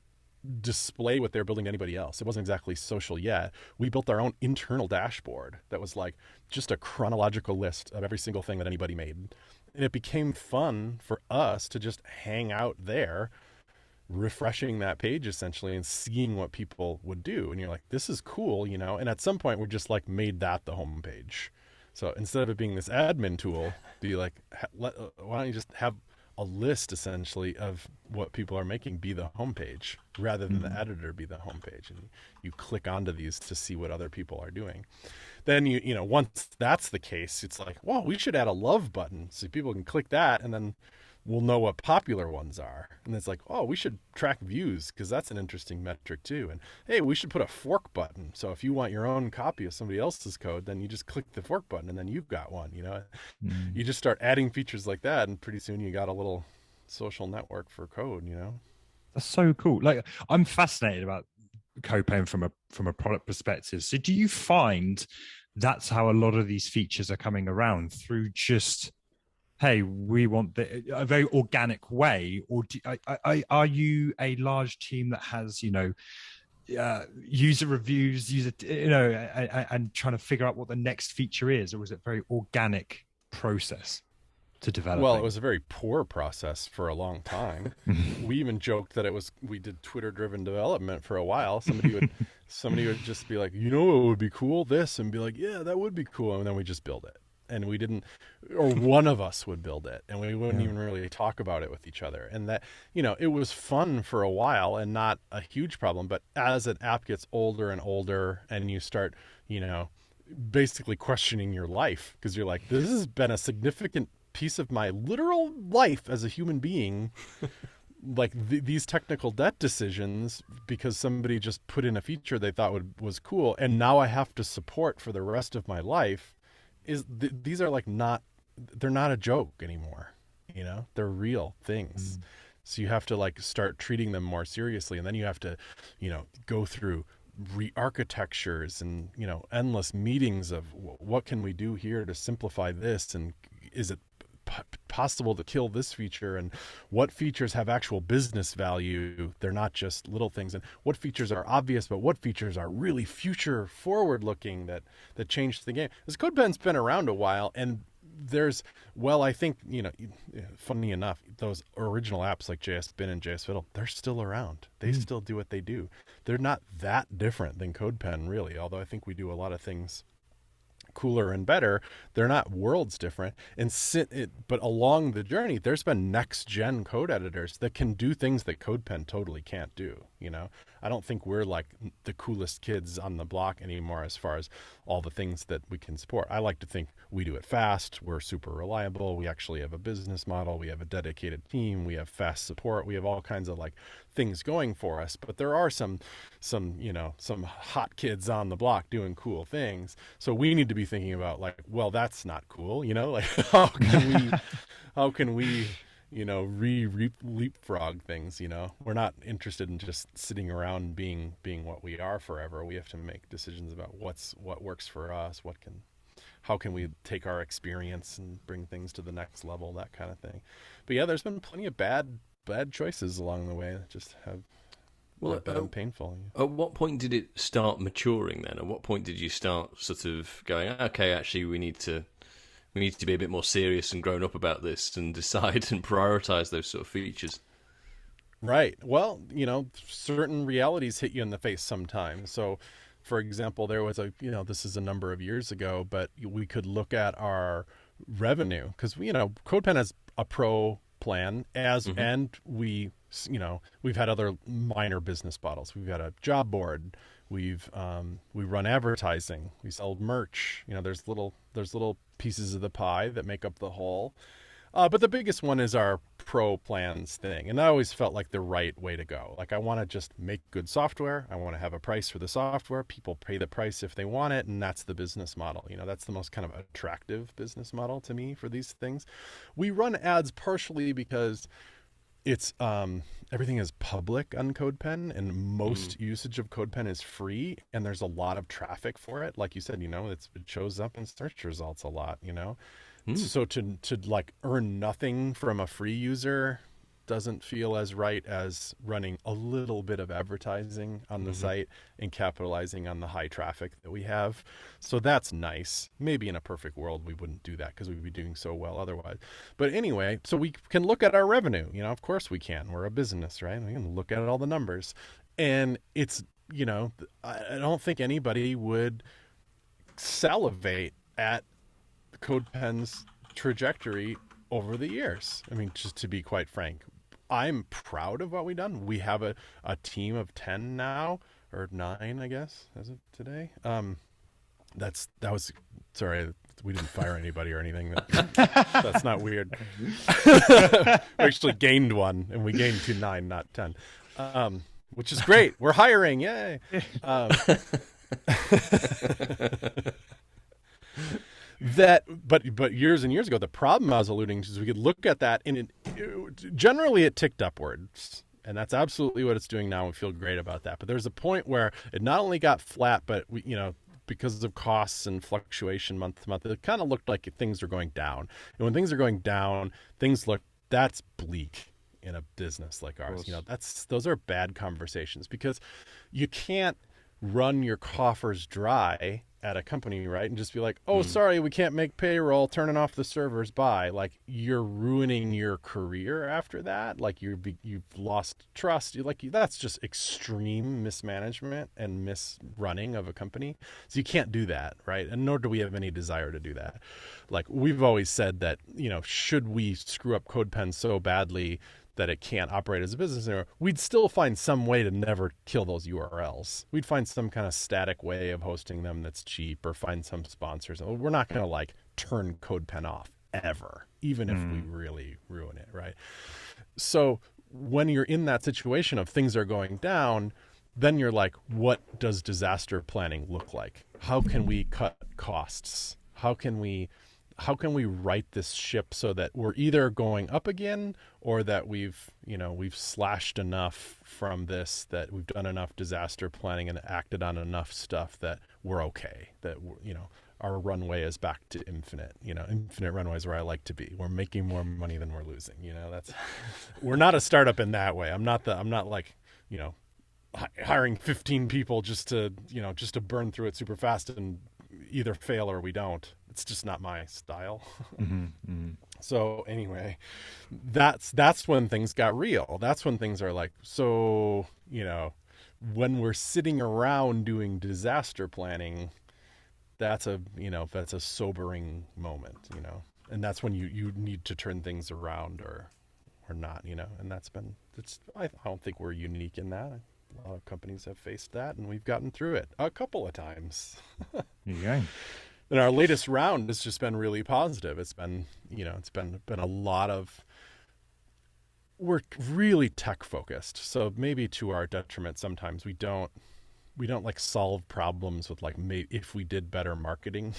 display what they're building to anybody else. It wasn't exactly social yet. We built our own internal dashboard that was like just a chronological list of every single thing that anybody made. And it became fun for us to just hang out there, refreshing that page essentially and seeing what people would do. And you're like, this is cool, and at some point we're just like made that the home page. So instead of it being this admin tool, be like, why don't you just have a list essentially of what people are making be the homepage rather than the editor be the homepage, and you click onto these to see what other people are doing. Then once that's the case, it's like, well, we should add a love button so people can click that, and then we'll know what popular ones are. And it's like, oh, we should track views because that's an interesting metric too. And hey, we should put a fork button. So if you want your own copy of somebody else's code, then you just click the fork button and then you've got one, You just start adding features like that, and pretty soon you got a little social network for code, That's so cool. Like, I'm fascinated about Codepen from a product perspective. So do you find that's how a lot of these features are coming around, through just, hey, we want a very organic way? Or are you a large team that has, user reviews, and trying to figure out what the next feature is? Or was it a very organic process to develop? Well, it was a very poor process for a long time. We even joked that we did Twitter-driven development for a while. Somebody would just be like, what would be cool? This, and be like, yeah, that would be cool. And then we just build it. And we didn't, or one of us would build it, and we wouldn't even really talk about it with each other. And that, it was fun for a while and not a huge problem. But as an app gets older and older, and you start, basically questioning your life, because you're like, this has been a significant piece of my literal life as a human being. Like these technical debt decisions, because somebody just put in a feature they thought was cool, and now I have to support for the rest of my life. These are like they're not a joke anymore, they're real things. So you have to like start treating them more seriously, and then you have to, go through re-architectures and, endless meetings of what can we do here to simplify this, and is it possible to kill this feature, and what features have actual business value, they're not just little things, and what features are obvious, but what features are really future forward looking that change the game. This Codepen's been around a while, and I think, funny enough, those original apps like JS Bin and JS Fiddle, they're still around. They still do what they do. They're not that different than Codepen, really, although I think we do a lot of things cooler and better. They're not worlds different. But along the journey, there's been next gen code editors that can do things that Codepen totally can't do. You know, I don't think we're like the coolest kids on the block anymore as far as all the things that we can support. I like to think we do it fast. We're super reliable. We actually have a business model. We have a dedicated team. We have fast support. We have all kinds of like things going for us. But there are some hot kids on the block doing cool things. So we need to be thinking about like, well, that's not cool. You know, like how can we leapfrog things. You know, we're not interested in just sitting around being what we are forever. We have to make decisions about what works for us, how can we take our experience and bring things to the next level, that kind of thing. But yeah, there's been plenty of bad choices along the way that just have been painful. At what point did it start maturing then? At what point did you start sort of going, okay, actually we need to be a bit more serious and grown up about this and decide and prioritize those sort of features? Right. Well, you know, certain realities hit you in the face sometimes. So, for example, there was this is a number of years ago, but we could look at our revenue because, Codepen has a pro plan and we've had other minor business models. We've got a job board. We run advertising. We sell merch. You know, there's little pieces of the pie that make up the whole. But the biggest one is our pro plans thing. And I always felt like the right way to go. Like I want to just make good software. I want to have a price for the software. People pay the price if they want it. And that's the business model. You know, that's the most kind of attractive business model to me for these things. We run ads partially because it's everything is public on Codepen, and most usage of Codepen is free, and there's a lot of traffic for it. Like you said, it shows up in search results a lot, So to like earn nothing from a free user doesn't feel as right as running a little bit of advertising on the site and capitalizing on the high traffic that we have. So that's nice. Maybe in a perfect world we wouldn't do that because we'd be doing so well otherwise. But anyway, so we can look at our revenue. Of course we can. We're a business, right? We can look at all the numbers. And it's, I don't think anybody would salivate at Codepen's trajectory over the years. I mean, just to be quite frank, I'm proud of what we've done. We have a team of 10 now, or 9, I guess, as of today. Sorry, we didn't fire anybody or anything. That's not weird. We actually gained 1, and we gained to 9, not 10, which is great. We're hiring, yay! But years and years ago, the problem I was alluding to is we could look at that, and generally it ticked upwards, and that's absolutely what it's doing now. We feel great about that. But there's a point where it not only got flat, but because of costs and fluctuation month to month, it kind of looked like things are going down. And when things are going down, that's bleak in a business like ours. Those are bad conversations because you can't run your coffers dry at a company, right? And just be like, oh, sorry, we can't make payroll, turning off the servers, bye. Like you're ruining your career after that. Like you've lost trust. That's just extreme mismanagement and misrunning of a company. So you can't do that, right? And nor do we have any desire to do that. Like we've always said that, should we screw up Codepen so badly that it can't operate as a business anymore, we'd still find some way to never kill those URLs. We'd find some kind of static way of hosting them that's cheap, or find some sponsors. We're not going to like turn Codepen off ever, even if we really ruin it, right? So when you're in that situation of things are going down, then you're like, what does disaster planning look like? How can we cut costs? How can we right this ship so that we're either going up again, or that we've slashed enough from this, that we've done enough disaster planning and acted on enough stuff that we're okay, that our runway is back to infinite. Infinite runway is where I like to be. We're making more money than we're losing. We're not a startup in that way. I'm not like hiring 15 people just to burn through it super fast and either fail or we don't. It's just not my style. So anyway, that's when things got real. That's when things are like, so, when we're sitting around doing disaster planning, that's a sobering moment, and that's when you need to turn things around or not, and I don't think we're unique in that. A lot of companies have faced that, and we've gotten through it a couple of times. There you go. And our latest round has just been really positive. It's been, it's been a lot of, we're really tech focused. So maybe to our detriment, sometimes we don't like solve problems with like, maybe if we did better marketing,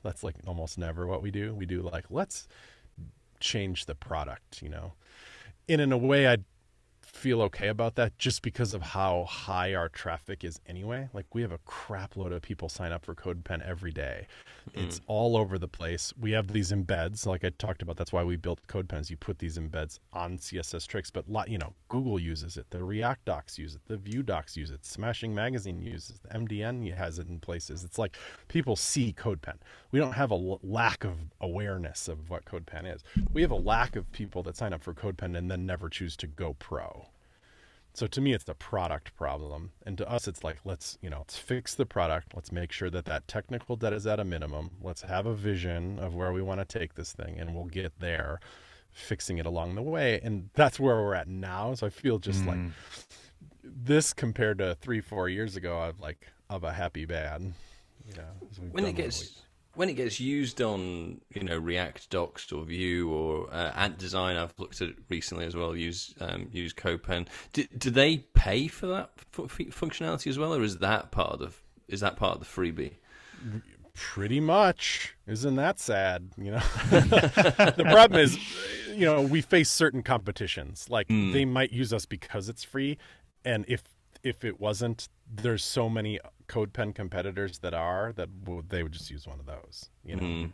that's like almost never what we do. We do like, let's change the product, and in a way I feel okay about that just because of how high our traffic is anyway. Like we have a crap load of people sign up for Codepen every day. It's all over the place. We have these embeds like I talked about. That's why we built Codepens. You put these embeds on CSS tricks, but Google uses it, the React docs use it, the Vue docs use it, Smashing Magazine uses it, the MDN has it in places. It's like people see Codepen. We don't have a lack of awareness of what Codepen is. We have a lack of people that sign up for Codepen and then never choose to go pro. So to me, it's the product problem. And to us, it's like, let's fix the product. Let's make sure that technical debt is at a minimum. Let's have a vision of where we want to take this thing, and we'll get there, fixing it along the way. And that's where we're at now. So I feel just like this compared to 3-4 years ago, of a happy bad. When it gets used on, React docs or Vue or Ant Design, I've looked at it recently as well. Use Codepen. Do they pay for that functionality as well, or is that part of the freebie? Pretty much. Isn't that sad? The problem is, we face certain competitions. Like they might use us because it's free, and if it wasn't, there's so many Codepen competitors that they would just use one of those,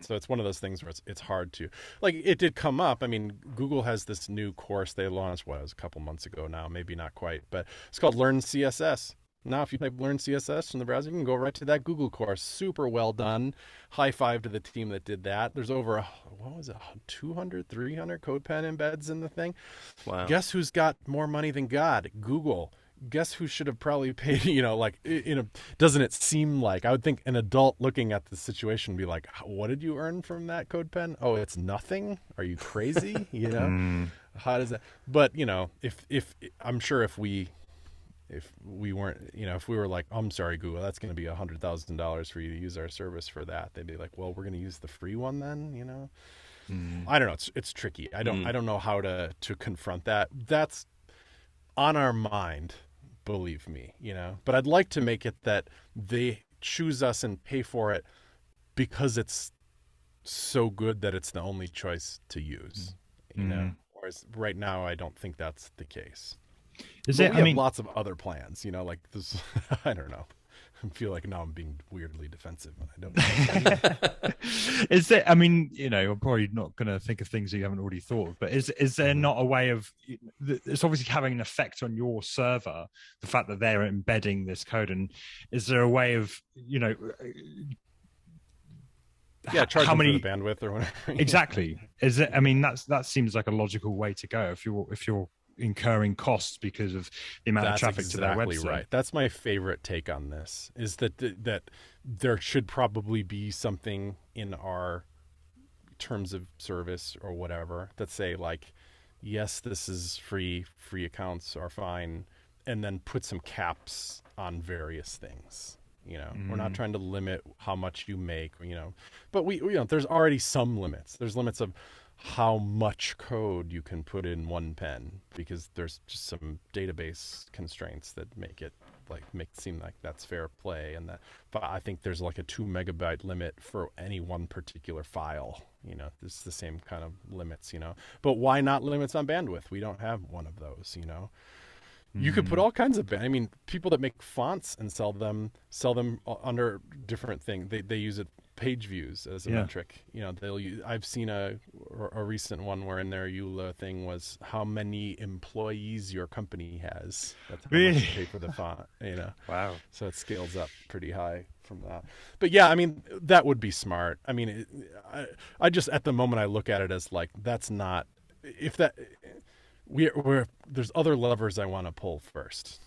So it's one of those things where it's hard to, like, it did come up. I mean, Google has this new course they launched, it was a couple months ago now, maybe not quite, but it's called Learn CSS. Now, if you type Learn CSS in the browser, you can go right to that Google course. Super well done. High five to the team that did that. There's over, 200, 300 Codepen embeds in the thing. Wow. Guess who's got more money than God? Google. Guess who should have probably paid, doesn't it seem like, I would think an adult looking at the situation would be like, what did you earn from that Codepen? Oh, it's nothing? Are you crazy? How does that, but if I'm sure if we weren't, if we were like, I'm sorry, Google, that's going to be $100,000 for you to use our service for that, they'd be like, well, we're going to use the free one then, I don't know. It's tricky. I don't know how to confront that. That's on our mind. Believe me, but I'd like to make it that they choose us and pay for it because it's so good that it's the only choice to use, whereas right now I don't think that's the case. We have lots of other plans, like this. I don't know. I feel like now I'm being weirdly defensive, and I don't. Is there? I mean, I'm probably not going to think of things that you haven't already thought of. But is there not a way of? It's obviously having an effect on your server. The fact that they're embedding this code, and is there a way of charging for the bandwidth or whatever. Exactly. Is it? I mean, that seems like a logical way to go if you're incurring costs because of the amount of traffic to their website. Right. That's my favorite take on this, is that there should probably be something in our terms of service or whatever that say like, yes, this is free accounts are fine, and then put some caps on various things. We're not trying to limit how much you make, but there's already some limits. There's limits of how much code you can put in one pen, because there's just some database constraints that make it seem like that's fair play, and that, but I think there's like a 2 megabyte limit for any one particular file. It's the same kind of limits, but why not limits on bandwidth? We don't have one of those. You could put all kinds of, people that make fonts and sell them under different things. They use it, page views as a metric. They'll use, I've seen a recent one where in their EULA thing was how many employees your company has. That's how much you pay for the font. Wow. So it scales up pretty high from that. But yeah, that would be smart. I just, at the moment I look at it as like, that's not, if that. There's other levers I want to pull first,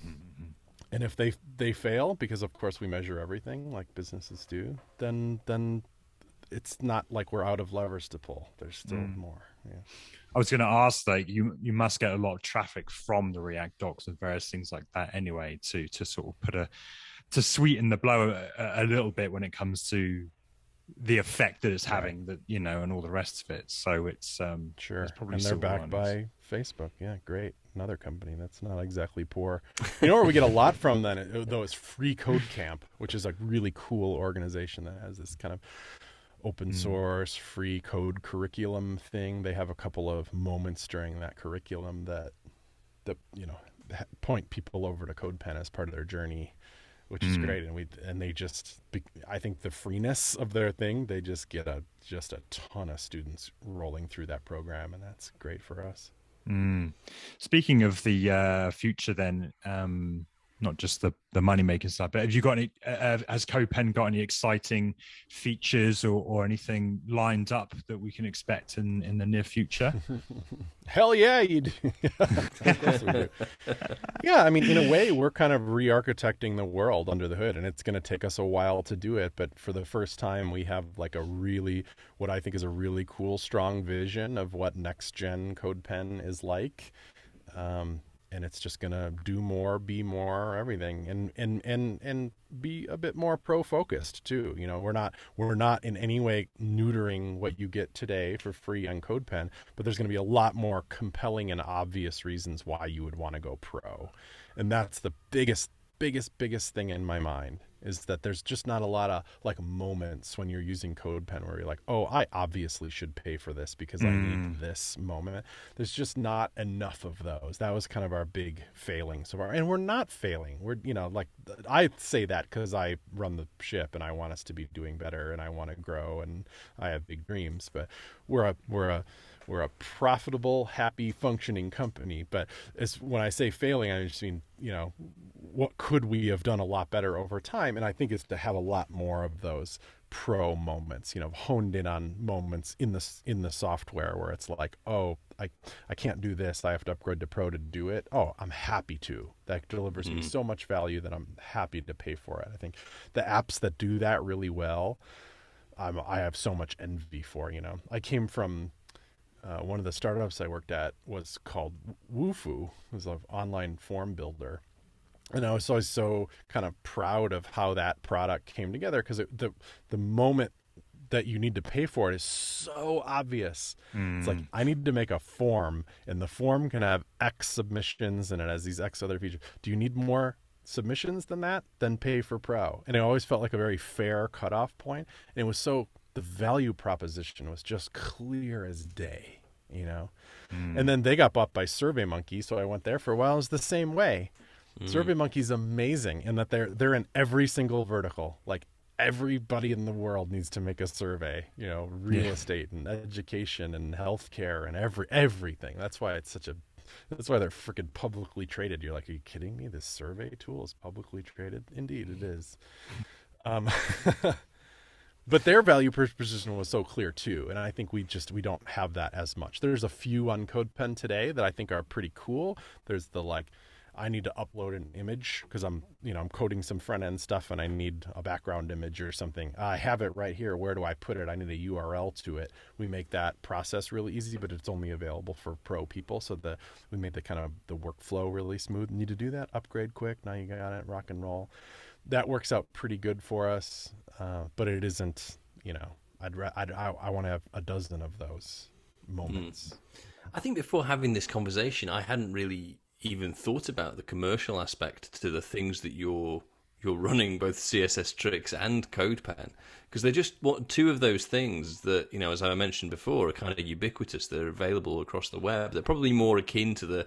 and if they fail, because of course we measure everything like businesses do, then it's not like we're out of levers to pull. There's still more. Yeah. I was going to ask, like, you must get a lot of traffic from the React docs and various things like that anyway, to sort of to sweeten the blow a little bit when it comes to the effect that it's having, that, you know, and all the rest of it. So it's sure, it's probably and they're silver backed linings. by Facebook. Yeah, great, another company that's not exactly poor. You know where we get a lot from then, though, is Free Code Camp, which is a really cool organization that has this kind of open source free code curriculum thing. They have a couple of moments during that curriculum that you know, point people over to Codepen as part of their journey, which is great. And they just, I think the freeness of their thing, they just get a ton of students rolling through that program, and that's great for us. Speaking of the future, then, not just the money making side, but have you got any? Has Codepen got any exciting features or anything lined up that we can expect in the near future? Hell yeah, you do. Of course we do. Yeah, I mean, in a way, we're kind of re-architecting the world under the hood, and it's going to take us a while to do it. But for the first time, we have like what I think is a really cool, strong vision of what next gen Codepen is like. And it's just going to do more, be more, everything, and be a bit more pro focused too. You know, we're not in any way neutering what you get today for free on Codepen, but there's going to be a lot more compelling and obvious reasons why you would want to go pro. And that's the biggest thing in my mind, is that there's just not a lot of like moments when you're using Codepen where you're like, oh, I obviously should pay for this because I need this moment. There's just not enough of those. That was kind of our big failing so far. And we're not failing. We're, you know, like, I say that because I run the ship and I want us to be doing better and I want to grow and I have big dreams, but we're a profitable, happy, functioning company. But when I say failing, I just mean, you know, what could we have done a lot better over time? And I think it's to have a lot more of those pro moments, you know, honed in on moments in the software where it's like, oh, I can't do this, I have to upgrade to pro to do it. Oh, I'm happy to. That delivers me so much value that I'm happy to pay for it. I think the apps that do that really well, I have so much envy for. You know, I came from one of the startups I worked at was called Wufoo. It was an online form builder. And I was always so kind of proud of how that product came together, because the moment that you need to pay for it is so obvious. It's like, I need to make a form, and the form can have X submissions, and it has these X other features. Do you need more submissions than that? Then pay for pro. And it always felt like a very fair cutoff point. And it was so, the value proposition was just clear as day, you know? And then they got bought by SurveyMonkey, so I went there for a while. It was the same way. SurveyMonkey's amazing in that they're in every single vertical. Like, everybody in the world needs to make a survey, you know, real estate and education and healthcare and everything. That's why they're freaking publicly traded. You're like, are you kidding me? This survey tool is publicly traded? Indeed, it is. But their value proposition was so clear too, and I think we don't have that as much. There's a few on Codepen today that I think are pretty cool. There's the, like, I need to upload an image because I'm coding some front end stuff and I need a background image or something. I have it right here. Where do I put it? I need a URL to it. We make that process really easy, but it's only available for pro people. So we made the workflow really smooth. Need to do that? Upgrade quick. Now you got it. Rock and roll. That works out pretty good for us. But it isn't, you know, I want to have a dozen of those moments. I think before having this conversation, I hadn't really even thought about the commercial aspect to the things that you're running, both CSS Tricks and Codepen, because they're just two of those things that, you know, as I mentioned before, are kind of ubiquitous. They're available across the web. They're probably more akin to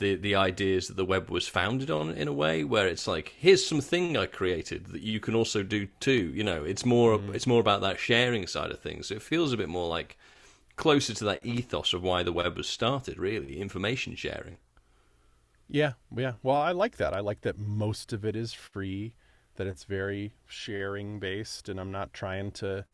the ideas that the web was founded on, in a way, where it's like, here's something I created that you can also do too. You know, it's more about that sharing side of things. So it feels a bit more like closer to that ethos of why the web was started, really, information sharing. Yeah. Well, I like that. I like that most of it is free, that it's very sharing based, and I'm not trying to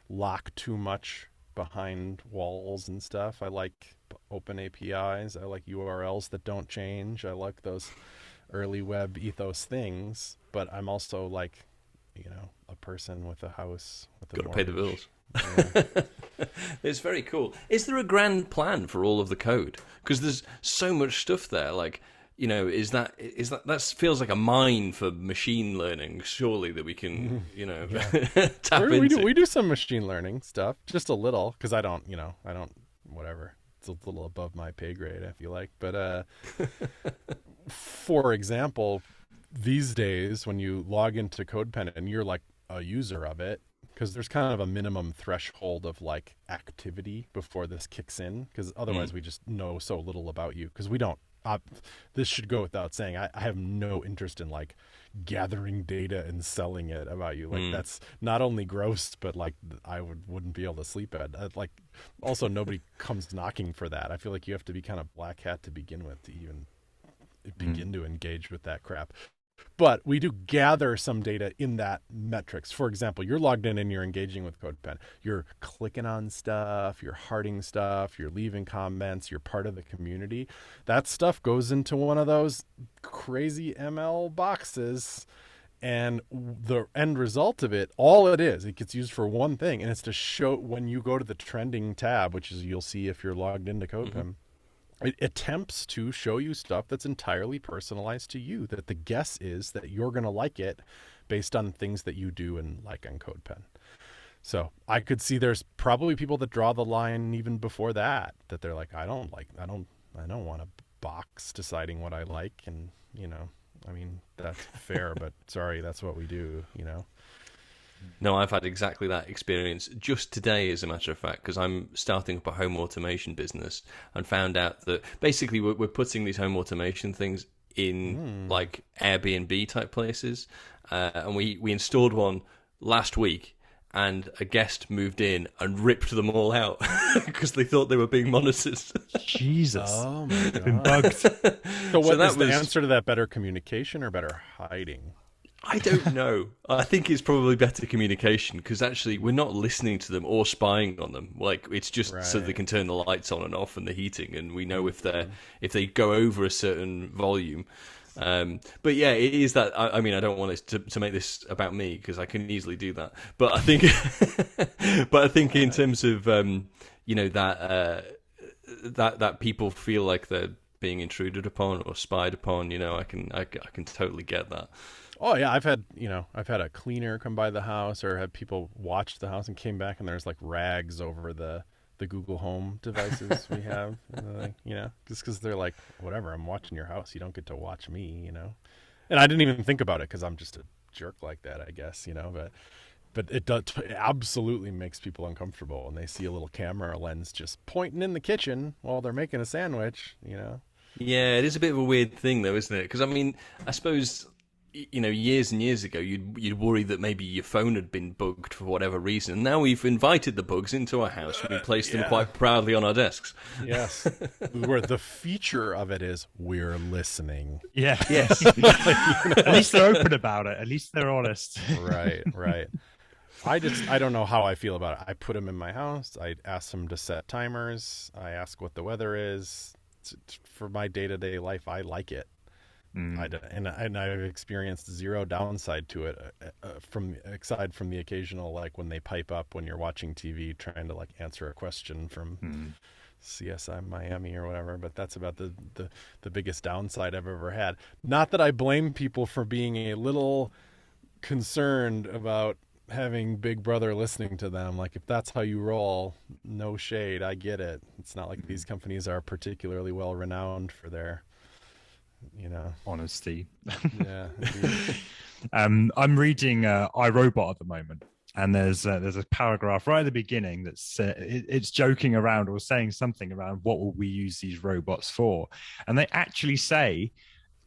lock too much behind walls and stuff. I like open APIs. I like URLs that don't change. I like those early web ethos things, but I'm also like, you know, a person with a house with a mortgage. Got to pay the bills. It's very cool. Is there a grand plan for all of the code? Because there's so much stuff there. Like, is that feels like a mine for machine learning? Surely that we can, tap into. We do some machine learning stuff, just a little, because I don't, whatever. It's a little above my pay grade, I feel like. But for example, these days when you log into Codepen and you're like a user of it, because there's kind of a minimum threshold of like activity before this kicks in, because otherwise we just know so little about you, because we don't. This should go without saying. I have no interest in like gathering data and selling it about you. Like that's not only gross, but like I wouldn't be able to sleep at. Like also nobody comes knocking for that. I feel like you have to be kind of black hat to begin with to even begin to engage with that crap. But we do gather some data in that metrics. For example, you're logged in and you're engaging with Codepen. You're clicking on stuff, you're hearting stuff, you're leaving comments, you're part of the community. That stuff goes into one of those crazy ML boxes. And the end result of it, all it is, it gets used for one thing. And it's to show when you go to the trending tab, which is you'll see if you're logged into Codepen. It attempts to show you stuff that's entirely personalized to you, that the guess is that you're going to like it based on things that you do and like on Codepen. So I could see there's probably people that draw the line even before that they're like, I don't want a box deciding what I like. And, I mean, that's fair, but sorry, that's what we do, No, I've had exactly that experience just today, as a matter of fact, because I'm starting up a home automation business and found out that basically we're putting these home automation things in like Airbnb type places. And we installed one last week, and a guest moved in and ripped them all out because they thought they were being monitored. Jesus. Oh, my God. Been bugged. So what is the answer to that? Better communication or better hiding? I don't know. I think it's probably better communication, because actually we're not listening to them or spying on them. Like, it's just so they can turn the lights on and off and the heating, and we know if they go over a certain volume. But yeah, it is that. I mean, I don't want it to make this about me, because I can easily do that. But I think, in terms of that people feel like they're being intruded upon or spied upon, I can totally get that. Oh yeah, I've had a cleaner come by the house, or had people watch the house and came back and there's like rags over the Google Home devices we have, just because they're like, whatever, I'm watching your house, you don't get to watch me, And I didn't even think about it because I'm just a jerk like that, I guess, But it absolutely makes people uncomfortable when they see a little camera lens just pointing in the kitchen while they're making a sandwich, Yeah, it is a bit of a weird thing, though, isn't it? Because I mean, I suppose, years and years ago, you'd worry that maybe your phone had been bugged for whatever reason. Now we've invited the bugs into our house and we placed them quite proudly on our desks. Yes, where the feature of it is we're listening. Yeah. Yes. At least they're open about it. At least they're honest. Right. I don't know how I feel about it. I put them in my house. I ask them to set timers. I ask what the weather is. For my day-to-day life, I like it. And I've experienced zero downside to it, aside from the occasional, like when they pipe up when you're watching TV trying to like answer a question from CSI Miami or whatever. But that's about the biggest downside I've ever had. Not that I blame people for being a little concerned about having Big Brother listening to them. Like, if that's how you roll, no shade, I get it. It's not like these companies are particularly well renowned for their honesty. Yeah. I'm reading iRobot at the moment, and there's a paragraph right at the beginning that's it's joking around or saying something around what will we use these robots for, and they actually say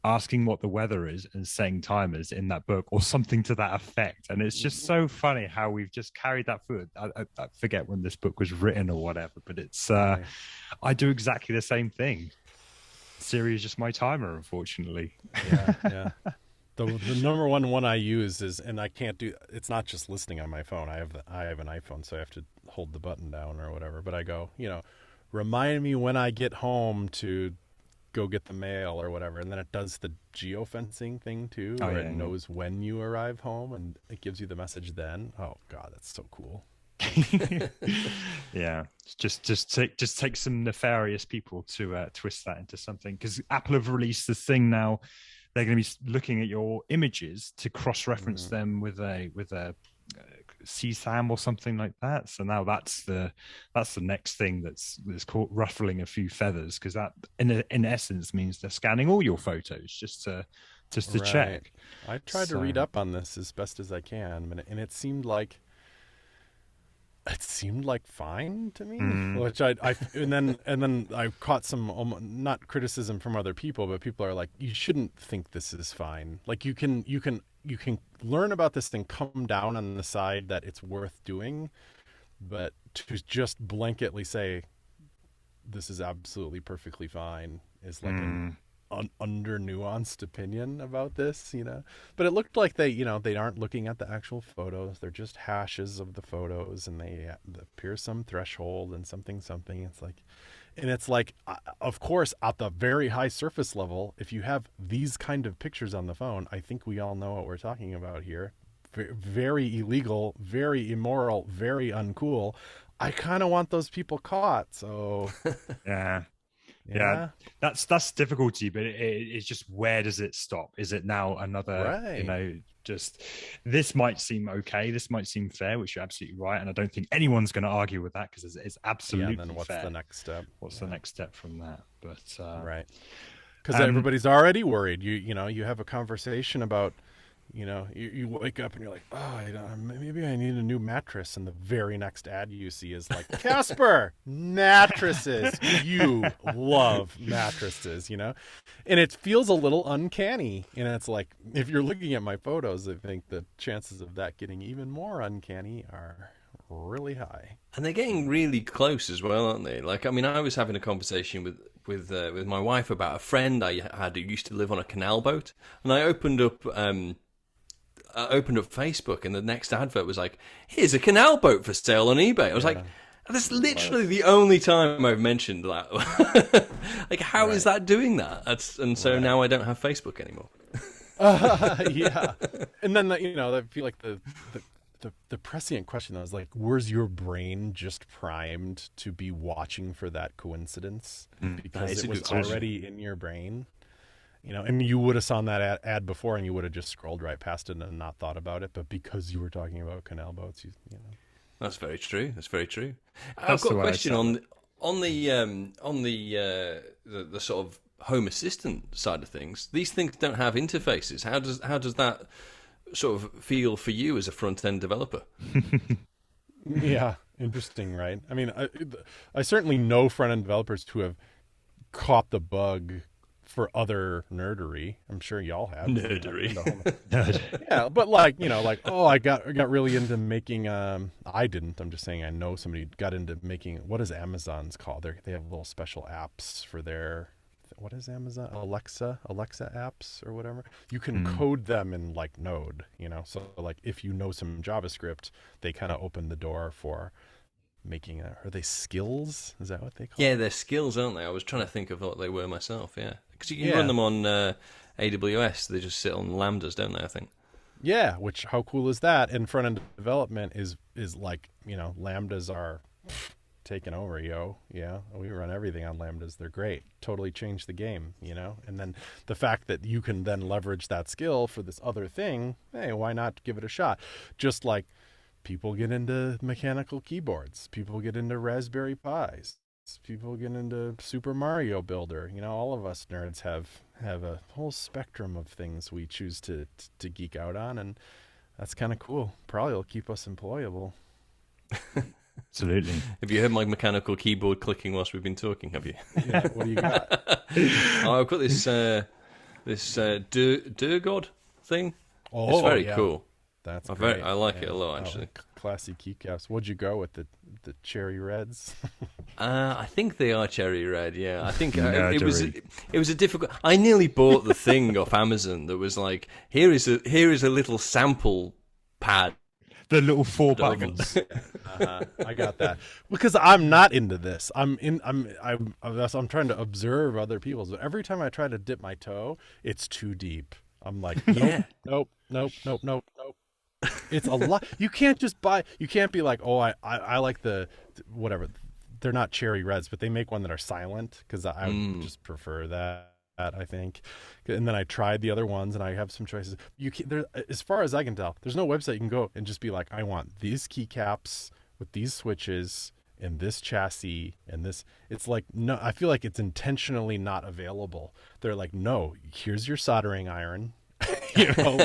asking what the weather is and setting timers in that book or something to that effect. And it's just so funny how we've just carried that forward. I forget when this book was written or whatever, but it's I do exactly the same thing. Siri is just my timer, unfortunately. Yeah. The number one I use is, and I can't do, it's not just listening on my phone. I have an iPhone, so I have to hold the button down or whatever. But I go, remind me when I get home to go get the mail or whatever. And then it does the geofencing thing too, where it knows when you arrive home and it gives you the message then. Oh God, that's so cool. Yeah, just take some nefarious people to twist that into something, because Apple have released the thing now. They're going to be looking at your images to cross-reference them with a CSAM or something like that. So now that's the next thing that's called ruffling a few feathers, because that in essence means they're scanning all your photos just to check. I tried to read up on this as best as I can, and it seemed like fine to me. Which I and then I caught some not criticism from other people, but people are like, you shouldn't think this is fine. Like you can learn about this thing, come down on the side that it's worth doing, but to just blanketly say this is absolutely perfectly fine is like an under nuanced opinion about this, but it looked like they aren't looking at the actual photos. They're just hashes of the photos, and they appear some threshold and something. It's like, of course, at the very high surface level, if you have these kind of pictures on the phone, I think we all know what we're talking about here. Very illegal, very immoral, very uncool. I kind of want those people caught. So yeah, that's difficulty, but it's just, where does it stop? Is it now another, just this might seem okay, this might seem fair, which you're absolutely right, and I don't think anyone's going to argue with that, because it's absolutely then what's fair. the next step? What's the next step from that? But right, because everybody's already worried. You have a conversation about, you wake up and you're like, maybe I need a new mattress, and the very next ad you see is like, Casper, mattresses. You love mattresses, and it feels a little uncanny. And it's like, if you're looking at my photos, I think the chances of that getting even more uncanny are really high. And they're getting really close as well, aren't they? Like, I mean, I was having a conversation with my wife about a friend I had who used to live on a canal boat, and I opened up Facebook, and the next advert was like, here's a canal boat for sale on eBay. I was like, that's literally the only time I've mentioned that. Like, how is that doing that? So now I don't have Facebook anymore. Yeah. And then, I feel like the prescient question though is like, was your brain just primed to be watching for that coincidence? Because it was already in your brain? And you would have saw that ad before, and you would have just scrolled right past it and not thought about it. But because you were talking about canal boats, That's very true. I've got a question on the sort of home assistant side of things. These things don't have interfaces. How does that sort of feel for you as a front end developer? Yeah, interesting, right? I mean, I certainly know front end developers who have caught the bug for other nerdery. I'm sure y'all have nerdery. Yeah, but I got really into making. I didn't. I'm just saying I know somebody got into making. What is Amazon's called? They have little special apps for their. What is Amazon? Alexa apps or whatever. You can code them in Node. So if you know some JavaScript, they kind of open the door for making are they skills? Is that what they call Yeah, they're skills, aren't they? I was trying to think of what they were myself, yeah. Because you can run them on AWS. They just sit on Lambdas, don't they, I think? Yeah, which, how cool is that? And front-end development is like, Lambdas are taking over, Yeah, we run everything on Lambdas. They're great. Totally changed the game, And then the fact that you can then leverage that skill for this other thing, hey, why not give it a shot? Just like people get into mechanical keyboards. People get into Raspberry Pis. People get into Super Mario Builder. All of us nerds have a whole spectrum of things we choose to geek out on, and that's kind of cool. Probably will keep us employable. Absolutely. Have you heard my mechanical keyboard clicking whilst we've been talking? Have you? Yeah. What do you got? I've got this Durgod thing. Oh, it's very cool. That's great. I like it a lot, actually. Classy keycaps. What'd you go with, the cherry reds? I think they are cherry red. Yeah, I think it was a difficult. I nearly bought the thing off Amazon that was like, here is a little sample pad. The little 4 buttons. I got that because I'm not into this. I'm trying to observe other people's. But every time I try to dip my toe, it's too deep. I'm like, nope. It's a lot. You can't just buy. You can't be like, oh, I like the whatever. They're not cherry reds, but they make one that are silent because I would just prefer that. I think, and then I tried the other ones, and I have some choices. You can, there, as far as I can tell, there's no website you can go and just be like, I want these keycaps with these switches and this chassis and this. It's like, no, I feel like it's intentionally not available. They're like, no, here's your soldering iron. You know,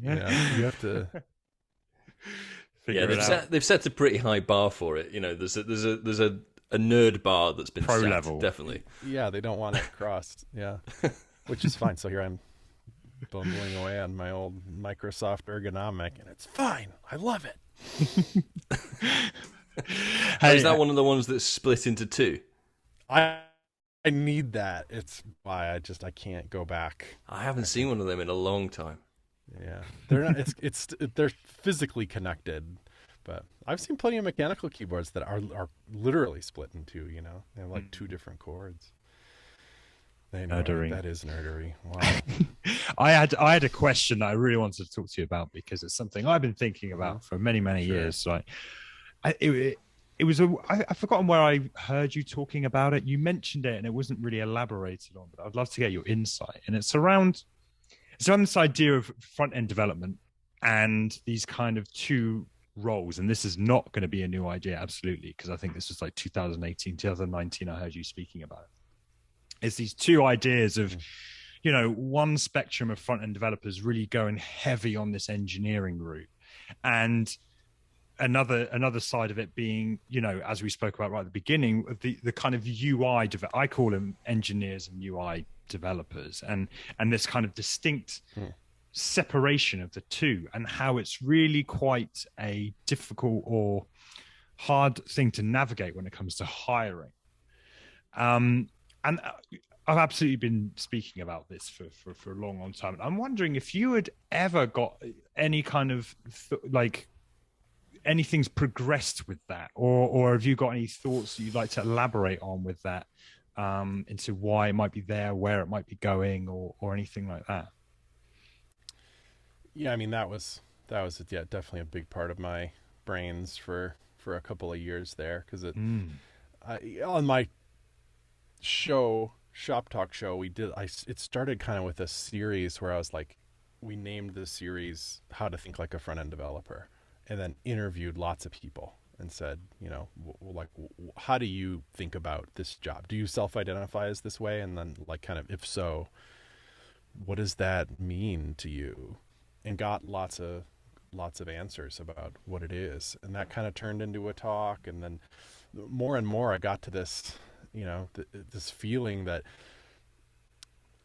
yeah, you have to. They've set a pretty high bar for it. You know, there's a nerd bar that's been pro set, level, definitely. Yeah, they don't want it crossed. Yeah, which is fine. So here I'm bumbling away on my old Microsoft ergonomic, and it's fine. I love it. Is that one of the ones that's split into two? I need that. It's why I can't go back. I haven't seen one of them in a long time. Yeah, they're not. They're physically connected, but I've seen plenty of mechanical keyboards that are literally split in two. You know, they have like two different chords. Anyway, Nerdery. That is nerdery. Wow. I had a question that I really wanted to talk to you about because it's something I've been thinking about for many years. Like, I've forgotten where I heard you talking about it. You mentioned it, and it wasn't really elaborated on. But I'd love to get your insight. And it's around this idea of front end development and these kind of two roles. And this is not going to be a new idea, absolutely, because I think this was like 2018, 2019. I heard you speaking about it. It's these two ideas of, you know, one spectrum of front end developers really going heavy on this engineering route, and another side of it being, you know, as we spoke about right at the beginning, the kind of UI I call them engineers and UI developers, and this kind of distinct separation of the two, and how it's really quite a difficult or hard thing to navigate when it comes to hiring. And I've absolutely been speaking about this for a long time. I'm wondering if you had ever got any kind of anything's progressed with that, or have you got any thoughts that you'd like to elaborate on with that, into why it might be there, where it might be going, or anything like that? Yeah, I mean that was definitely a big part of my brains for a couple of years there, because on my shop talk show it started kind of with a series where I was like, we named the series How to Think Like a Front End Developer, and then interviewed lots of people and said, you know, like, how do you think about this job? Do you self-identify as this way? And then, like, kind of, if so, what does that mean to you? And got lots of answers about what it is. And that kind of turned into a talk. And then more and more I got to this, you know, this feeling that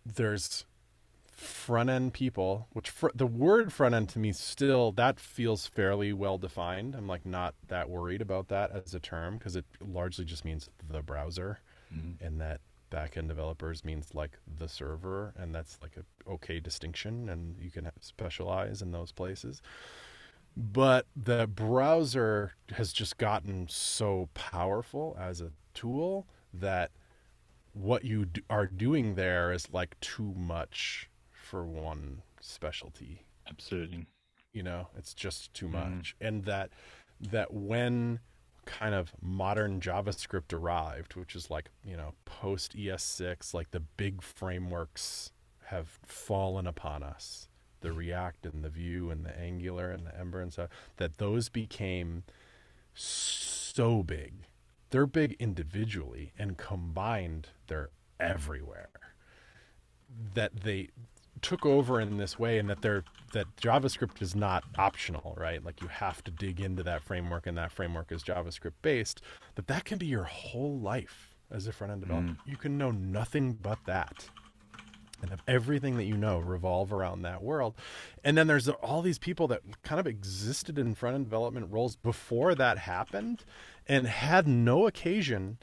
there's front end people, which the word front end to me still, that feels fairly well defined. I'm like not that worried about that as a term, because it largely just means the browser, and that back-end developers means like the server, and that's like a okay distinction, and you can specialize in those places. But the browser has just gotten so powerful as a tool that what you are doing there is like too much for one specialty. Absolutely. You know, it's just too much. And that when kind of modern JavaScript arrived, which is like, you know, post ES6, like the big frameworks have fallen upon us, the React and the Vue and the Angular and the Ember and stuff, that those became so big. They're big individually, and combined they're everywhere. That they took over in this way, and that JavaScript is not optional, right? Like you have to dig into that framework, and that framework is JavaScript based. That can be your whole life as a front end developer. You can know nothing but that, and have everything that you know revolve around that world. And then there's all these people that kind of existed in front end development roles before that happened, and had no occasion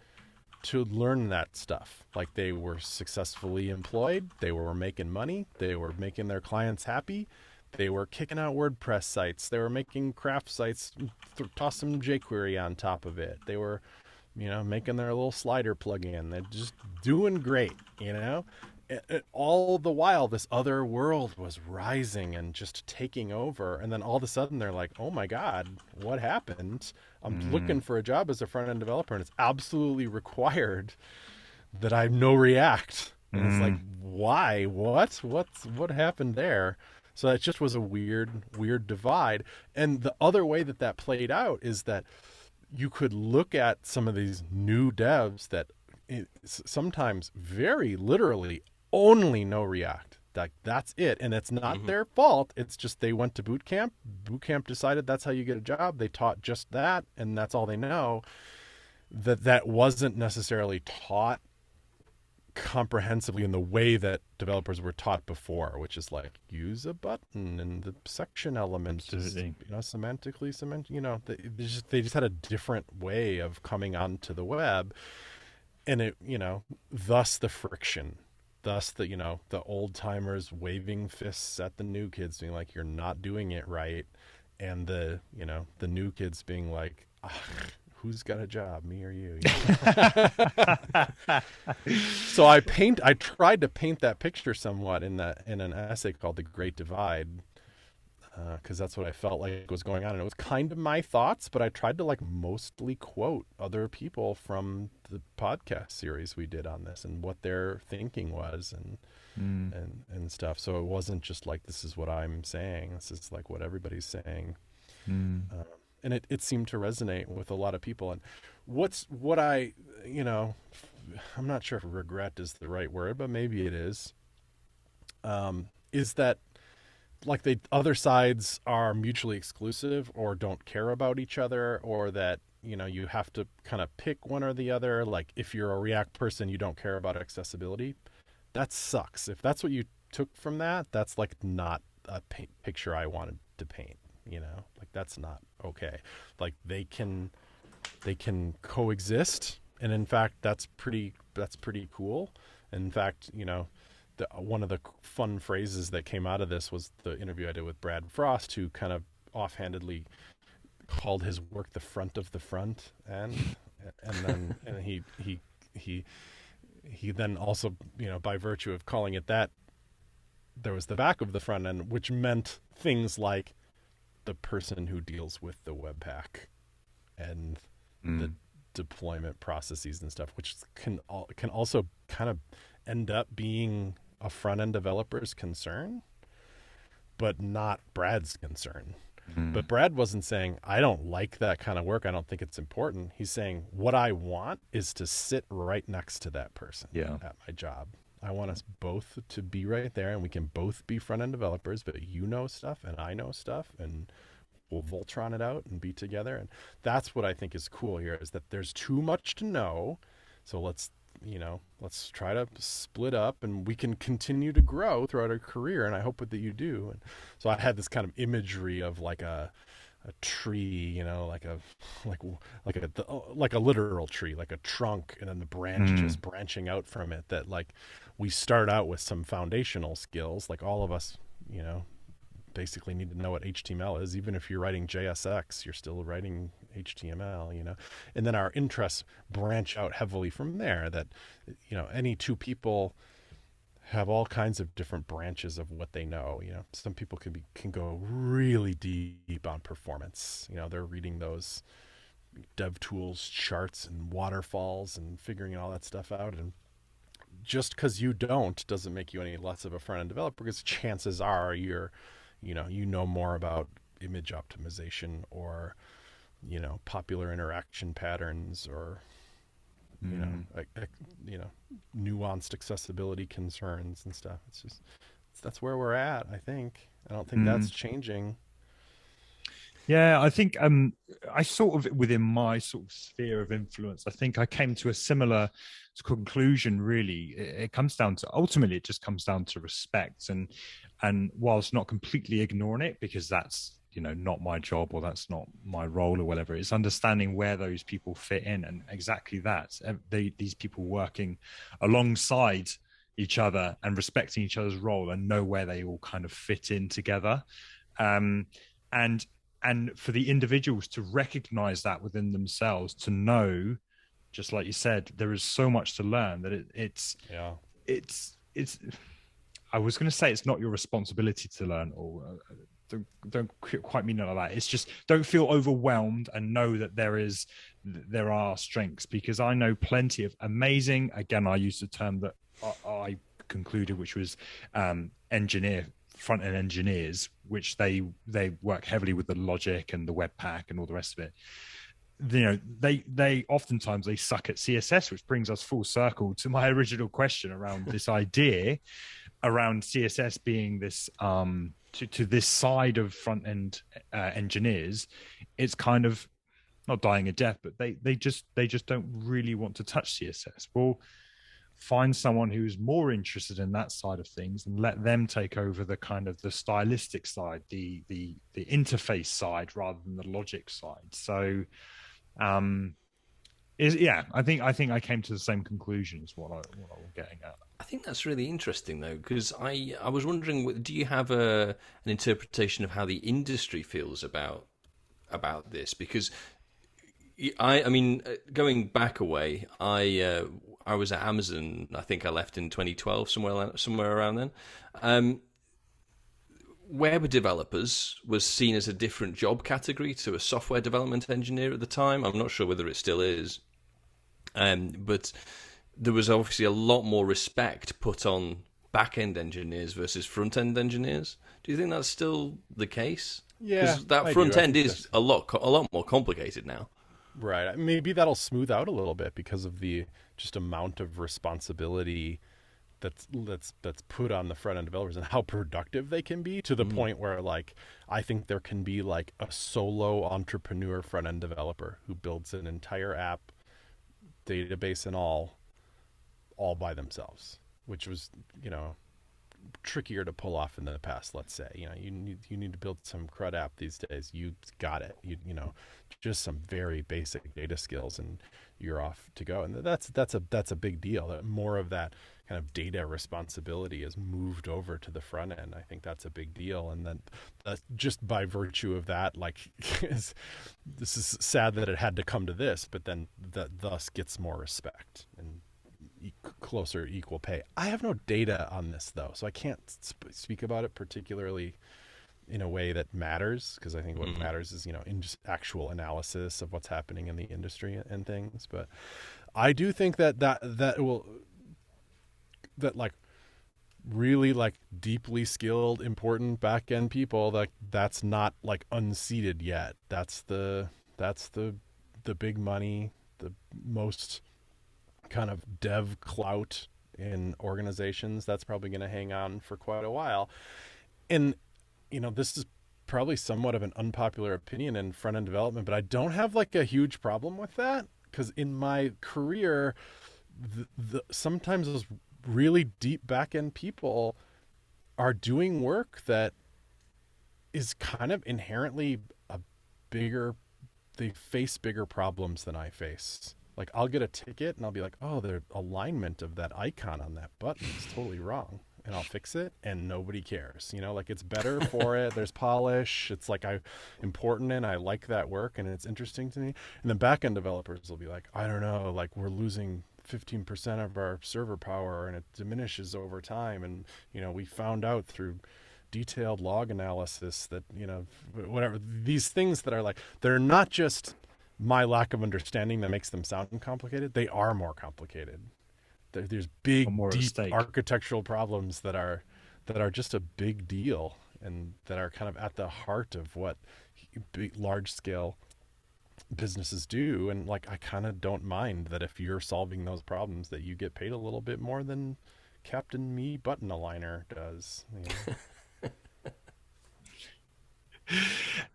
to learn that stuff. Like they were successfully employed, they were making money, they were making their clients happy, they were kicking out WordPress sites, they were making craft sites, toss some jQuery on top of it, they were, you know, making their little slider plugin, they're just doing great, you know. all the while this other world was rising and just taking over, and then all of a sudden they're like, oh my god, what happened? I'm looking for a job as a front-end developer, and it's absolutely required that I know React. And it's like, why? What happened there? So it just was a weird divide. And the other way that played out is that you could look at some of these new devs that sometimes very literally only know React. That's it. And it's not their fault. It's just they went to boot camp. Boot camp decided that's how you get a job. They taught just that, and that's all they know. That wasn't necessarily taught comprehensively in the way that developers were taught before, which is like use a button and the section element is, semantically they just had a different way of coming onto the web, and it thus the friction, thus the the old timers waving fists at the new kids being like, you're not doing it right, and the new kids being like, who's got a job, me or you? So I tried to paint that picture somewhat in an essay called The Great Divide, because that's what I felt like was going on. And it was kind of my thoughts, but I tried to mostly quote other people from the podcast series we did on this and what their thinking was and stuff. So it wasn't just like, this is what I'm saying. This is like what everybody's saying. And it seemed to resonate with a lot of people. And what I, I'm not sure if regret is the right word, but maybe it is that the other sides are mutually exclusive or don't care about each other, or that, you have to kind of pick one or the other. Like if you're a React person, you don't care about accessibility. That sucks. If that's what you took from that, that's not a picture I wanted to paint. That's not okay. They can coexist, and in fact that's pretty cool. In fact, one of the fun phrases that came out of this was the interview I did with Brad Frost, who kind of offhandedly called his work the front of the front end, and then he then also, by virtue of calling it that, there was the back of the front end, which meant things like the person who deals with the Webpack and the deployment processes and stuff, which can also kind of end up being a front-end developer's concern, but not Brad's concern. But Brad wasn't saying, I don't like that kind of work, I don't think it's important. He's saying, what I want is to sit right next to that person at my job. I want us both to be right there, and we can both be front-end developers, but you know stuff and I know stuff, and we'll Voltron it out and be together. And that's what I think is cool here, is that there's too much to know. So let's try to split up, and we can continue to grow throughout our career. And I hope that you do. And so I had this kind of imagery of like a tree, like a literal tree, like a trunk, and then the branches branching out from it. That we start out with some foundational skills, like all of us, basically need to know what HTML is. Even if you're writing JSX, you're still writing HTML, and then our interests branch out heavily from there. That, any two people have all kinds of different branches of what they know. Some people can go really deep on performance. They're reading those dev tools charts and waterfalls and figuring all that stuff out. And just because you don't doesn't make you any less of a front-end developer, because chances are you're more about image optimization or popular interaction patterns, or nuanced accessibility concerns and stuff. It's just, that's where we're at, I think. I don't think that's changing. Yeah, I think I sort of, within my sort of sphere of influence, I think I came to a similar conclusion, really. It comes down to, ultimately, it just comes down to respect. And whilst not completely ignoring it, because that's, not my job, or that's not my role, or whatever, it's understanding where those people fit in. And exactly that, these people working alongside each other and respecting each other's role, and know where they all kind of fit in together. And for the individuals to recognize that within themselves, to know, just like you said, there is so much to learn, that it's it's. I was going to say it's not your responsibility to learn, or don't quite mean it like that. It's just don't feel overwhelmed and know that there are strengths, because I know plenty of amazing. Again, I used the term that I concluded, which was front-end engineers, which they work heavily with the logic and the Webpack and all the rest of it. They oftentimes they suck at CSS, which brings us full circle to my original question around this idea around CSS being this to this side of front end engineers. It's kind of not dying a death, but they just don't really want to touch CSS. Well, find someone who's more interested in that side of things and let them take over the kind of the stylistic side, the interface side, rather than the logic side. So I think I came to the same conclusion as what I was getting at. I think that's really interesting, though, because I was wondering, do you have an interpretation of how the industry feels about this? Because I mean, going back a way, I was at Amazon. I think I left in 2012, somewhere around then. Web developers was seen as a different job category to a software development engineer at the time. I'm not sure whether it still is. But there was obviously a lot more respect put on back-end engineers versus front-end engineers. Do you think that's still the case? Yeah, because that front-end is a lot more complicated now. Right. Maybe that'll smooth out a little bit because of the just amount of responsibility that's put on the front-end developers and how productive they can be, to the point where, like, I think there can be like a solo entrepreneur front-end developer who builds an entire app, database and all by themselves, which was, trickier to pull off in the past. Let's say, you need to build some CRUD app these days. You got it. Just some very basic data skills and you're off to go. And that's a big deal. That more of that kind of data responsibility is moved over to the front end. I think that's a big deal. And then just by virtue of that, like, this is sad that it had to come to this, but then that thus gets more respect and closer equal pay. I have no data on this, though, so I can't speak about it particularly in a way that matters, because I think what matters is, in just actual analysis of what's happening in the industry and things. But I do think that like really like deeply skilled, important back end people, that's not like unseated yet. That's the big money, the most kind of dev clout in organizations. That's probably going to hang on for quite a while. And this is probably somewhat of an unpopular opinion in front end development, but I don't have like a huge problem with that, because in my career, sometimes those really deep back end people are doing work that is kind of inherently they face bigger problems than I face. Like, I'll get a ticket and I'll be like, oh, the alignment of that icon on that button is totally wrong. And I'll fix it and nobody cares. Like, it's better for it. There's polish. It's like important and I like that work and it's interesting to me. And then back-end developers will be like, I don't know, like, we're losing 15% of our server power and it diminishes over time. And, we found out through detailed log analysis that, whatever, these things that are like, they're not just my lack of understanding that makes them sound complicated. They are more complicated. There's big, deep architectural problems that are just a big deal and that are kind of at the heart of what big, large scale businesses do. And like, I kind of don't mind that if you're solving those problems that you get paid a little bit more than Captain Me Button Aligner does.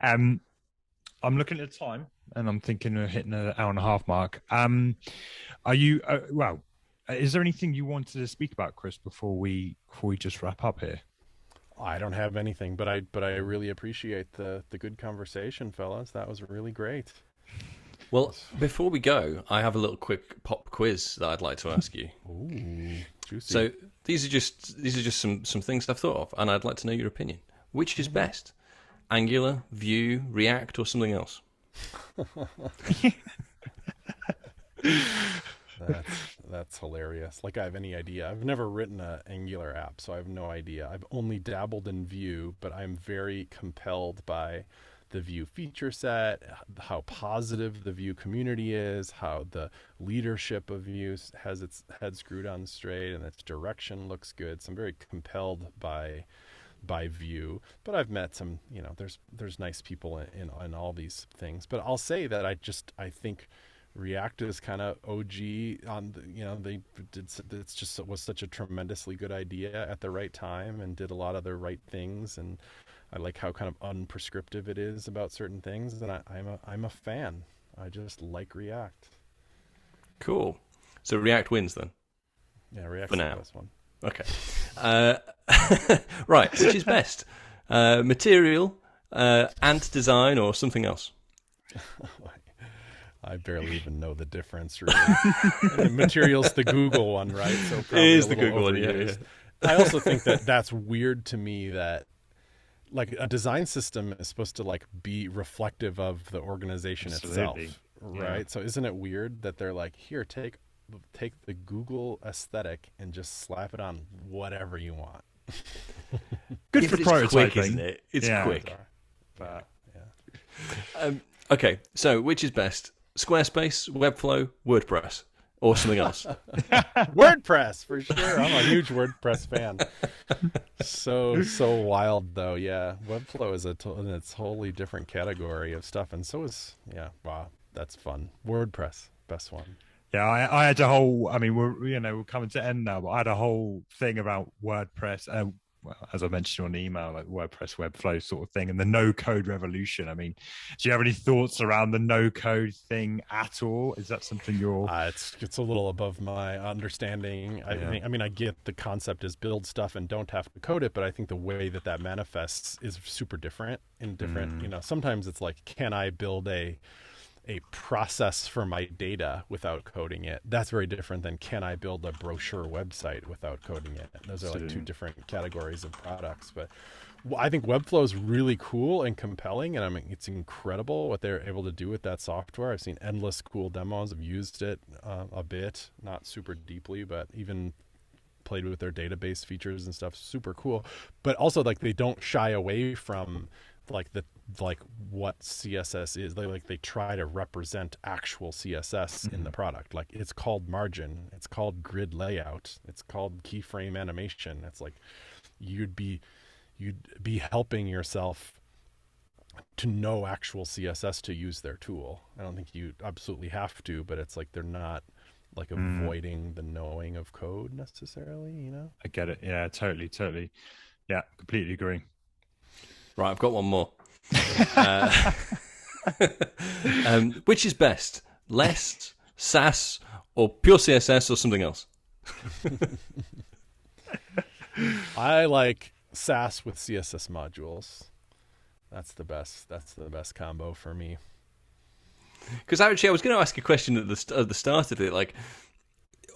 I'm looking at the time and I'm thinking of hitting an hour and a half mark. Are you, is there anything you wanted to speak about, Chris, before we just wrap up here? I don't have anything, but I really appreciate the good conversation, fellas. That was really great. Well, before we go, I have a little quick pop quiz that I'd like to ask you. Ooh, juicy. So these are just some things I've thought of, and I'd like to know your opinion. Which is best, Angular, Vue, React, or something else? That's hilarious. Like I have any idea. I've never written an Angular app, so I have no idea. I've only dabbled in Vue, but I'm very compelled by the Vue feature set, how positive the Vue community is, how the leadership of Vue has its head screwed on straight, and its direction looks good. So I'm very compelled by Vue. But I've met some, there's nice people in all these things. But I'll say that I think React is kind of OG on the, was such a tremendously good idea at the right time and did a lot of the right things, and I like how kind of unprescriptive it is about certain things, and I'm a fan. I just like React. Cool. So React wins then. Yeah, React's for now. The best one. Okay. Right. Which is best? Material, Ant design, or something else? I barely even know the difference, really. Material's the Google one, right? So it probably is the Google one, yeah. I also think that's weird to me that like a design system is supposed to like be reflective of the organization Absolutely. itself, right? Yeah. So isn't it weird that they're like, here, take the Google aesthetic and just slap it on whatever you want. Good Yeah, for but it's quick, prototyping, isn't it? It's quick. But Okay, so which is best? Squarespace, Webflow, WordPress, or something else? WordPress for sure. I'm a huge WordPress fan. So wild though. Yeah, Webflow is in a totally different category of stuff, and so is Wow, that's fun. WordPress, best one. yeah, I had a whole. I mean, we're coming to end now, but I had a whole thing about WordPress. Well, as I mentioned on the email, like WordPress, Webflow sort of thing, and the no-code revolution. I mean, do you have any thoughts around the no-code thing at all? Is that something you're? It's a little above my understanding. I mean, I get the concept is build stuff and don't have to code it, but I think the way that manifests is super different. Sometimes it's like, can I build a process for my data without coding it? That's very different than can I build a brochure website without coding it? Those are like two different categories of products. But I think Webflow is really cool and compelling, and I mean, it's incredible what they're able to do with that software. I've seen endless cool demos. I've used it a bit, not super deeply, but even played with their database features and stuff. Super cool. But also, like, they don't shy away from what CSS is. They try to represent actual CSS in the product. Like, it's called margin, it's called grid layout, it's called keyframe animation. It's like you'd be helping yourself to know actual CSS to use their tool. I don't think you absolutely have to, but it's like they're not like avoiding the knowing of code necessarily, I get it. Yeah, totally. Yeah, completely agree. Right, I've got one more. Which is best? Less SASS or pure CSS or something else? I like SASS with CSS modules. That's the best combo for me. Because actually, I was going to ask a question at the start of it. Like,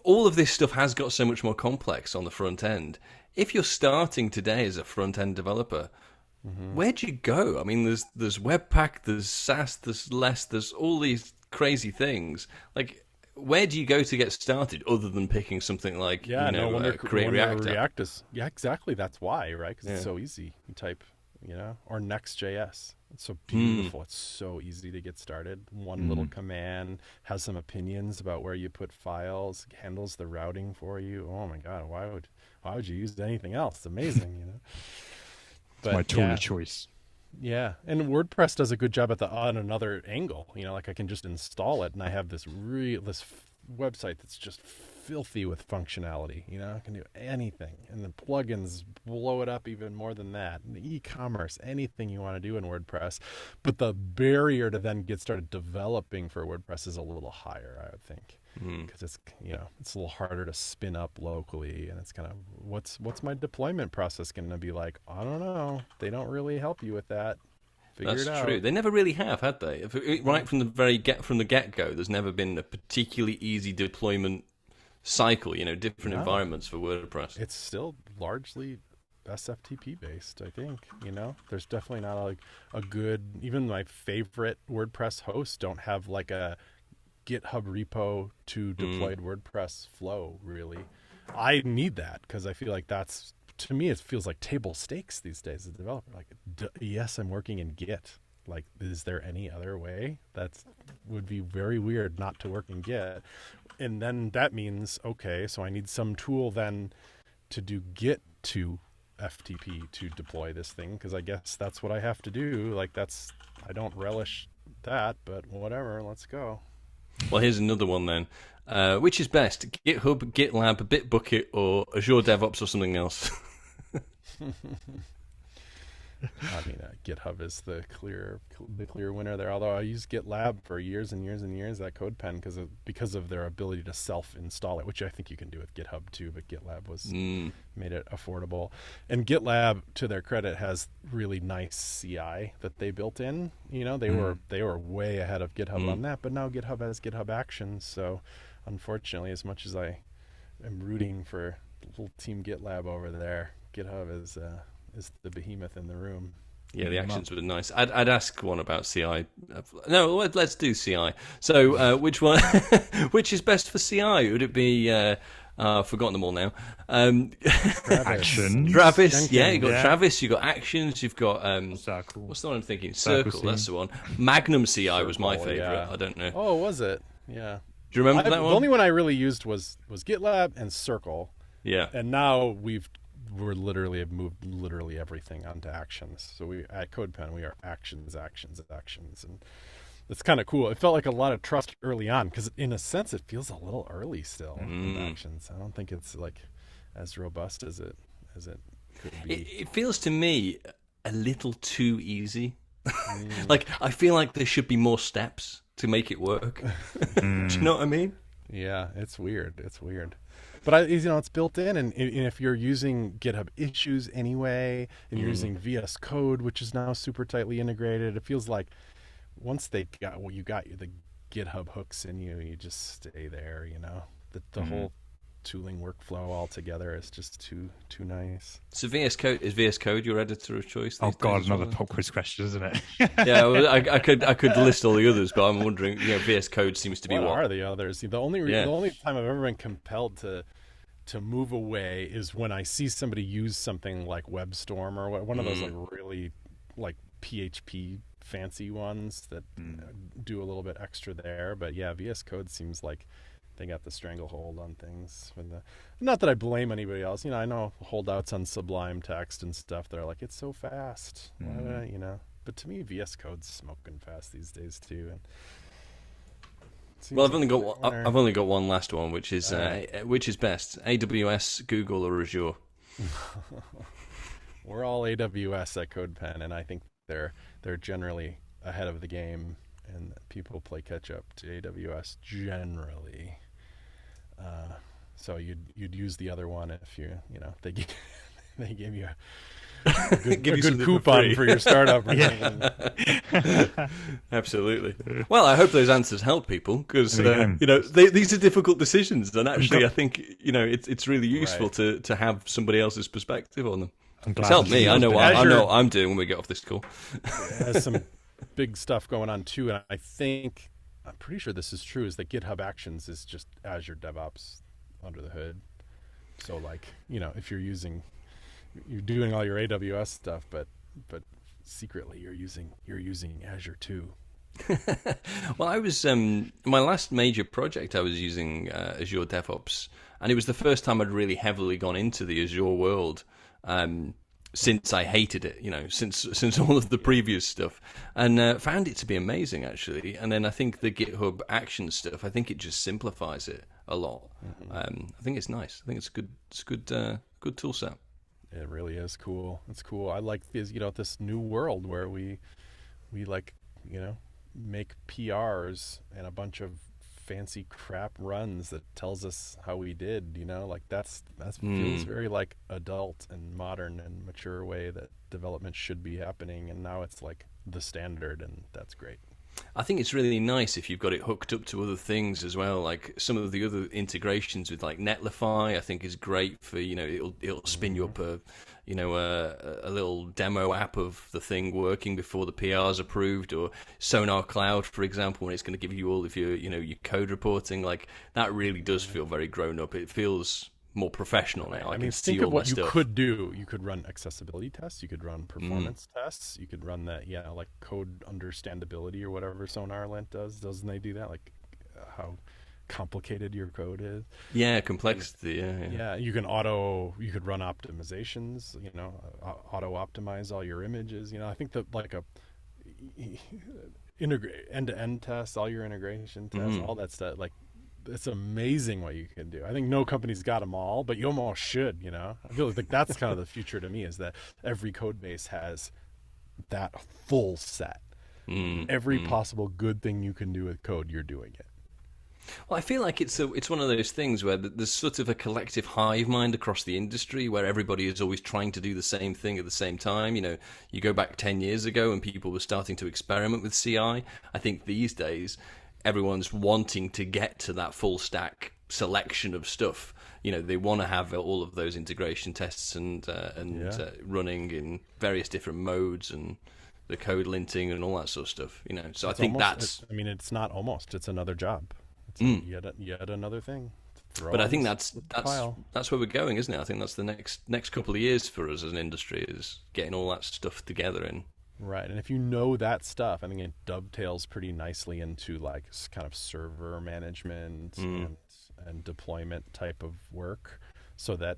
all of this stuff has got so much more complex on the front end. If you're starting today as a front end developer, where'd you go? I mean, there's Webpack, there's SASS, there's less, there's all these crazy things. Like, where do you go to get started other than picking something like create React? Yeah, exactly. That's why, right? Because it's so easy. You type, or Next.js. It's so beautiful. It's so easy to get started. One little command has some opinions about where you put files, handles the routing for you. Oh my God, why would you use anything else? It's amazing, It's my tool of choice. Yeah, and WordPress does a good job on another angle. Like I can just install it, and I have this website that's just filthy with functionality. I can do anything, and the plugins blow it up even more than that. And the e-commerce, anything you want to do in WordPress, but the barrier to then get started developing for WordPress is a little higher, I would think, because it's it's a little harder to spin up locally, and it's kind of what's my deployment process going to be like? I don't know. They don't really help you with that. That's true. They never really have, had they? Right from the get-go, there's never been a particularly easy deployment cycle, different environments for WordPress. It's still largely SFTP based, I think. There's definitely not a good, even my favorite WordPress hosts don't have like a GitHub repo to deployed WordPress flow, really. I need that because I feel like that's, to me, it feels like table stakes these days as a developer. Like, yes, I'm working in Git. Like, is there any other way? That would be very weird not to work in Git. And then that means, okay, so I need some tool then to do Git to FTP to deploy this thing, because I guess that's what I have to do. Like, I don't relish that, but whatever, let's go. Well, here's another one then. Which is best, GitHub, GitLab, BitBucket, or Azure DevOps, or something else? I mean, GitHub is the clear winner there. Although I used GitLab for years and years and years at Codepen because of their ability to self-install it, which I think you can do with GitHub too. But GitLab made it affordable. And GitLab, to their credit, has really nice CI that they built in. You know, they were way ahead of GitHub on that. But now GitHub has GitHub Actions. So, unfortunately, as much as I am rooting for little Team GitLab over there, GitHub is the behemoth in the room. Yeah, the actions were nice. I'd ask one about CI. No, let's do CI. So, which one? Which is best for CI? Would it be? I've forgotten them all now. Actions. Travis. Yeah, you got Travis. You got actions. You've got Circle. What's the one I'm thinking? Circle. That's the one. Magnum CI was my favorite. Yeah. I don't know. Oh, was it? Yeah. Do you remember that one? The only one I really used was GitLab and Circle. Yeah. And now we've moved literally everything onto actions. So we at Codepen we are actions, and it's kind of cool. It felt like a lot of trust early on because in a sense it feels a little early still in actions. I don't think it's like as robust as it could be. It feels to me a little too easy. Like I feel like there should be more steps to make it work. Do you know what I mean? Yeah, it's weird. But it's built in, and if you're using GitHub Issues anyway, and you're using VS Code, which is now super tightly integrated, it feels like once you got the GitHub hooks in you just stay there. You know, the whole tooling workflow altogether is just too nice. So VS Code your editor of choice? Oh God, another pop quiz question, isn't it? Yeah, well, I could list all the others, but I'm wondering. VS Code seems to be what are the others? The only time I've ever been compelled to move away is when I see somebody use something like WebStorm or one of those like really like PHP fancy ones that do a little bit extra there. But yeah, VS Code seems like they got the stranglehold on things. Not that I blame anybody else. I know holdouts on Sublime Text and stuff that are like, it's so fast. But to me, VS Code's smoking fast these days too. And well, I've only got one last one, which is best, AWS, Google, or Azure? We're all AWS at Codepen, and I think they're generally ahead of the game, and people play catch up to AWS generally. So you'd use the other one if they gave you a good coupon for your startup. Or something. Absolutely. Well, I hope those answers help people because these are difficult decisions, and actually, I think it's really useful to have somebody else's perspective on them. It's helped me. I know what I'm doing when we get off this call. It has some big stuff going on too, and I'm pretty sure this is true. Is that GitHub Actions is just Azure DevOps under the hood. So if you're doing all your AWS stuff, but secretly you're using Azure too. Well, I was my last major project. I was using Azure DevOps, and it was the first time I'd really heavily gone into the Azure world since I hated it. Since all of the previous stuff, and found it to be amazing actually. And then I think the GitHub Action stuff. I think it just simplifies it a lot. I think it's nice. I think it's a good tool set. It really is cool. It's cool. I like this new world where we make PRs and a bunch of fancy crap runs that tells us how we did. That feels very like adult and modern and mature way that development should be happening. And now it's like the standard, and that's great. I think it's really nice if you've got it hooked up to other things as well. Like some of the other integrations with like Netlify, I think is great for, you know, it'll spin you up a little demo app of the thing working before the PR's approved, or Sonar Cloud, for example, when it's going to give you all of your, you know, your code reporting. Like that really does feel very grown up. It feels more professional now. I mean, think of what you could do. You could run accessibility tests. You could run performance tests. You could run that, like code understandability or whatever SonarLint does. Doesn't they do that? Like how complicated your code is. Yeah, complexity. Yeah. You could run optimizations. You know, auto optimize all your images. You know, I think that like a end-to-end test, all your integration tests, all that stuff. Like, it's amazing what you can do. I think no company's got them all, but you almost should, you know. I feel like that's kind of the future to me, is that every code base has that full set. Every possible good thing you can do with code, you're doing it. Well, I feel like it's one of those things where there's sort of a collective hive mind across the industry where everybody is always trying to do the same thing at the same time. You know, you go back 10 years ago and people were starting to experiment with CI. I think these days everyone's wanting to get to that full stack selection of stuff. You know, they want to have all of those integration tests and running in various different modes and the code linting and all that sort of stuff. You know, so I think it's not almost. It's another job. It's yet another thing. But I think that's where we're going, isn't it? I think that's the next couple of years for us as an industry, is getting all that stuff together and. Right, and if you know that stuff, I think it dovetails pretty nicely into like kind of server management and deployment type of work. So that's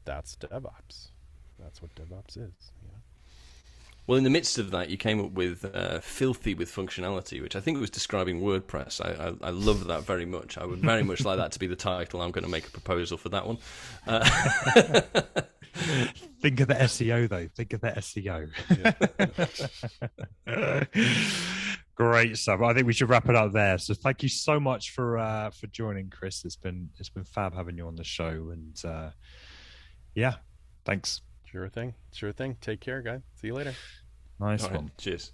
DevOps. That's what DevOps is. You know? Well, in the midst of that, you came up with filthy with functionality, which I think was describing WordPress. I love that very much. I would very much like that to be the title. I'm going to make a proposal for that one. Think of the SEO, though. Think of the SEO. Great stuff. I think we should wrap it up there. So thank you so much for joining, Chris. It's been fab having you on the show, and thanks. Sure thing. Take care, guys. See you later. Nice one. Cheers.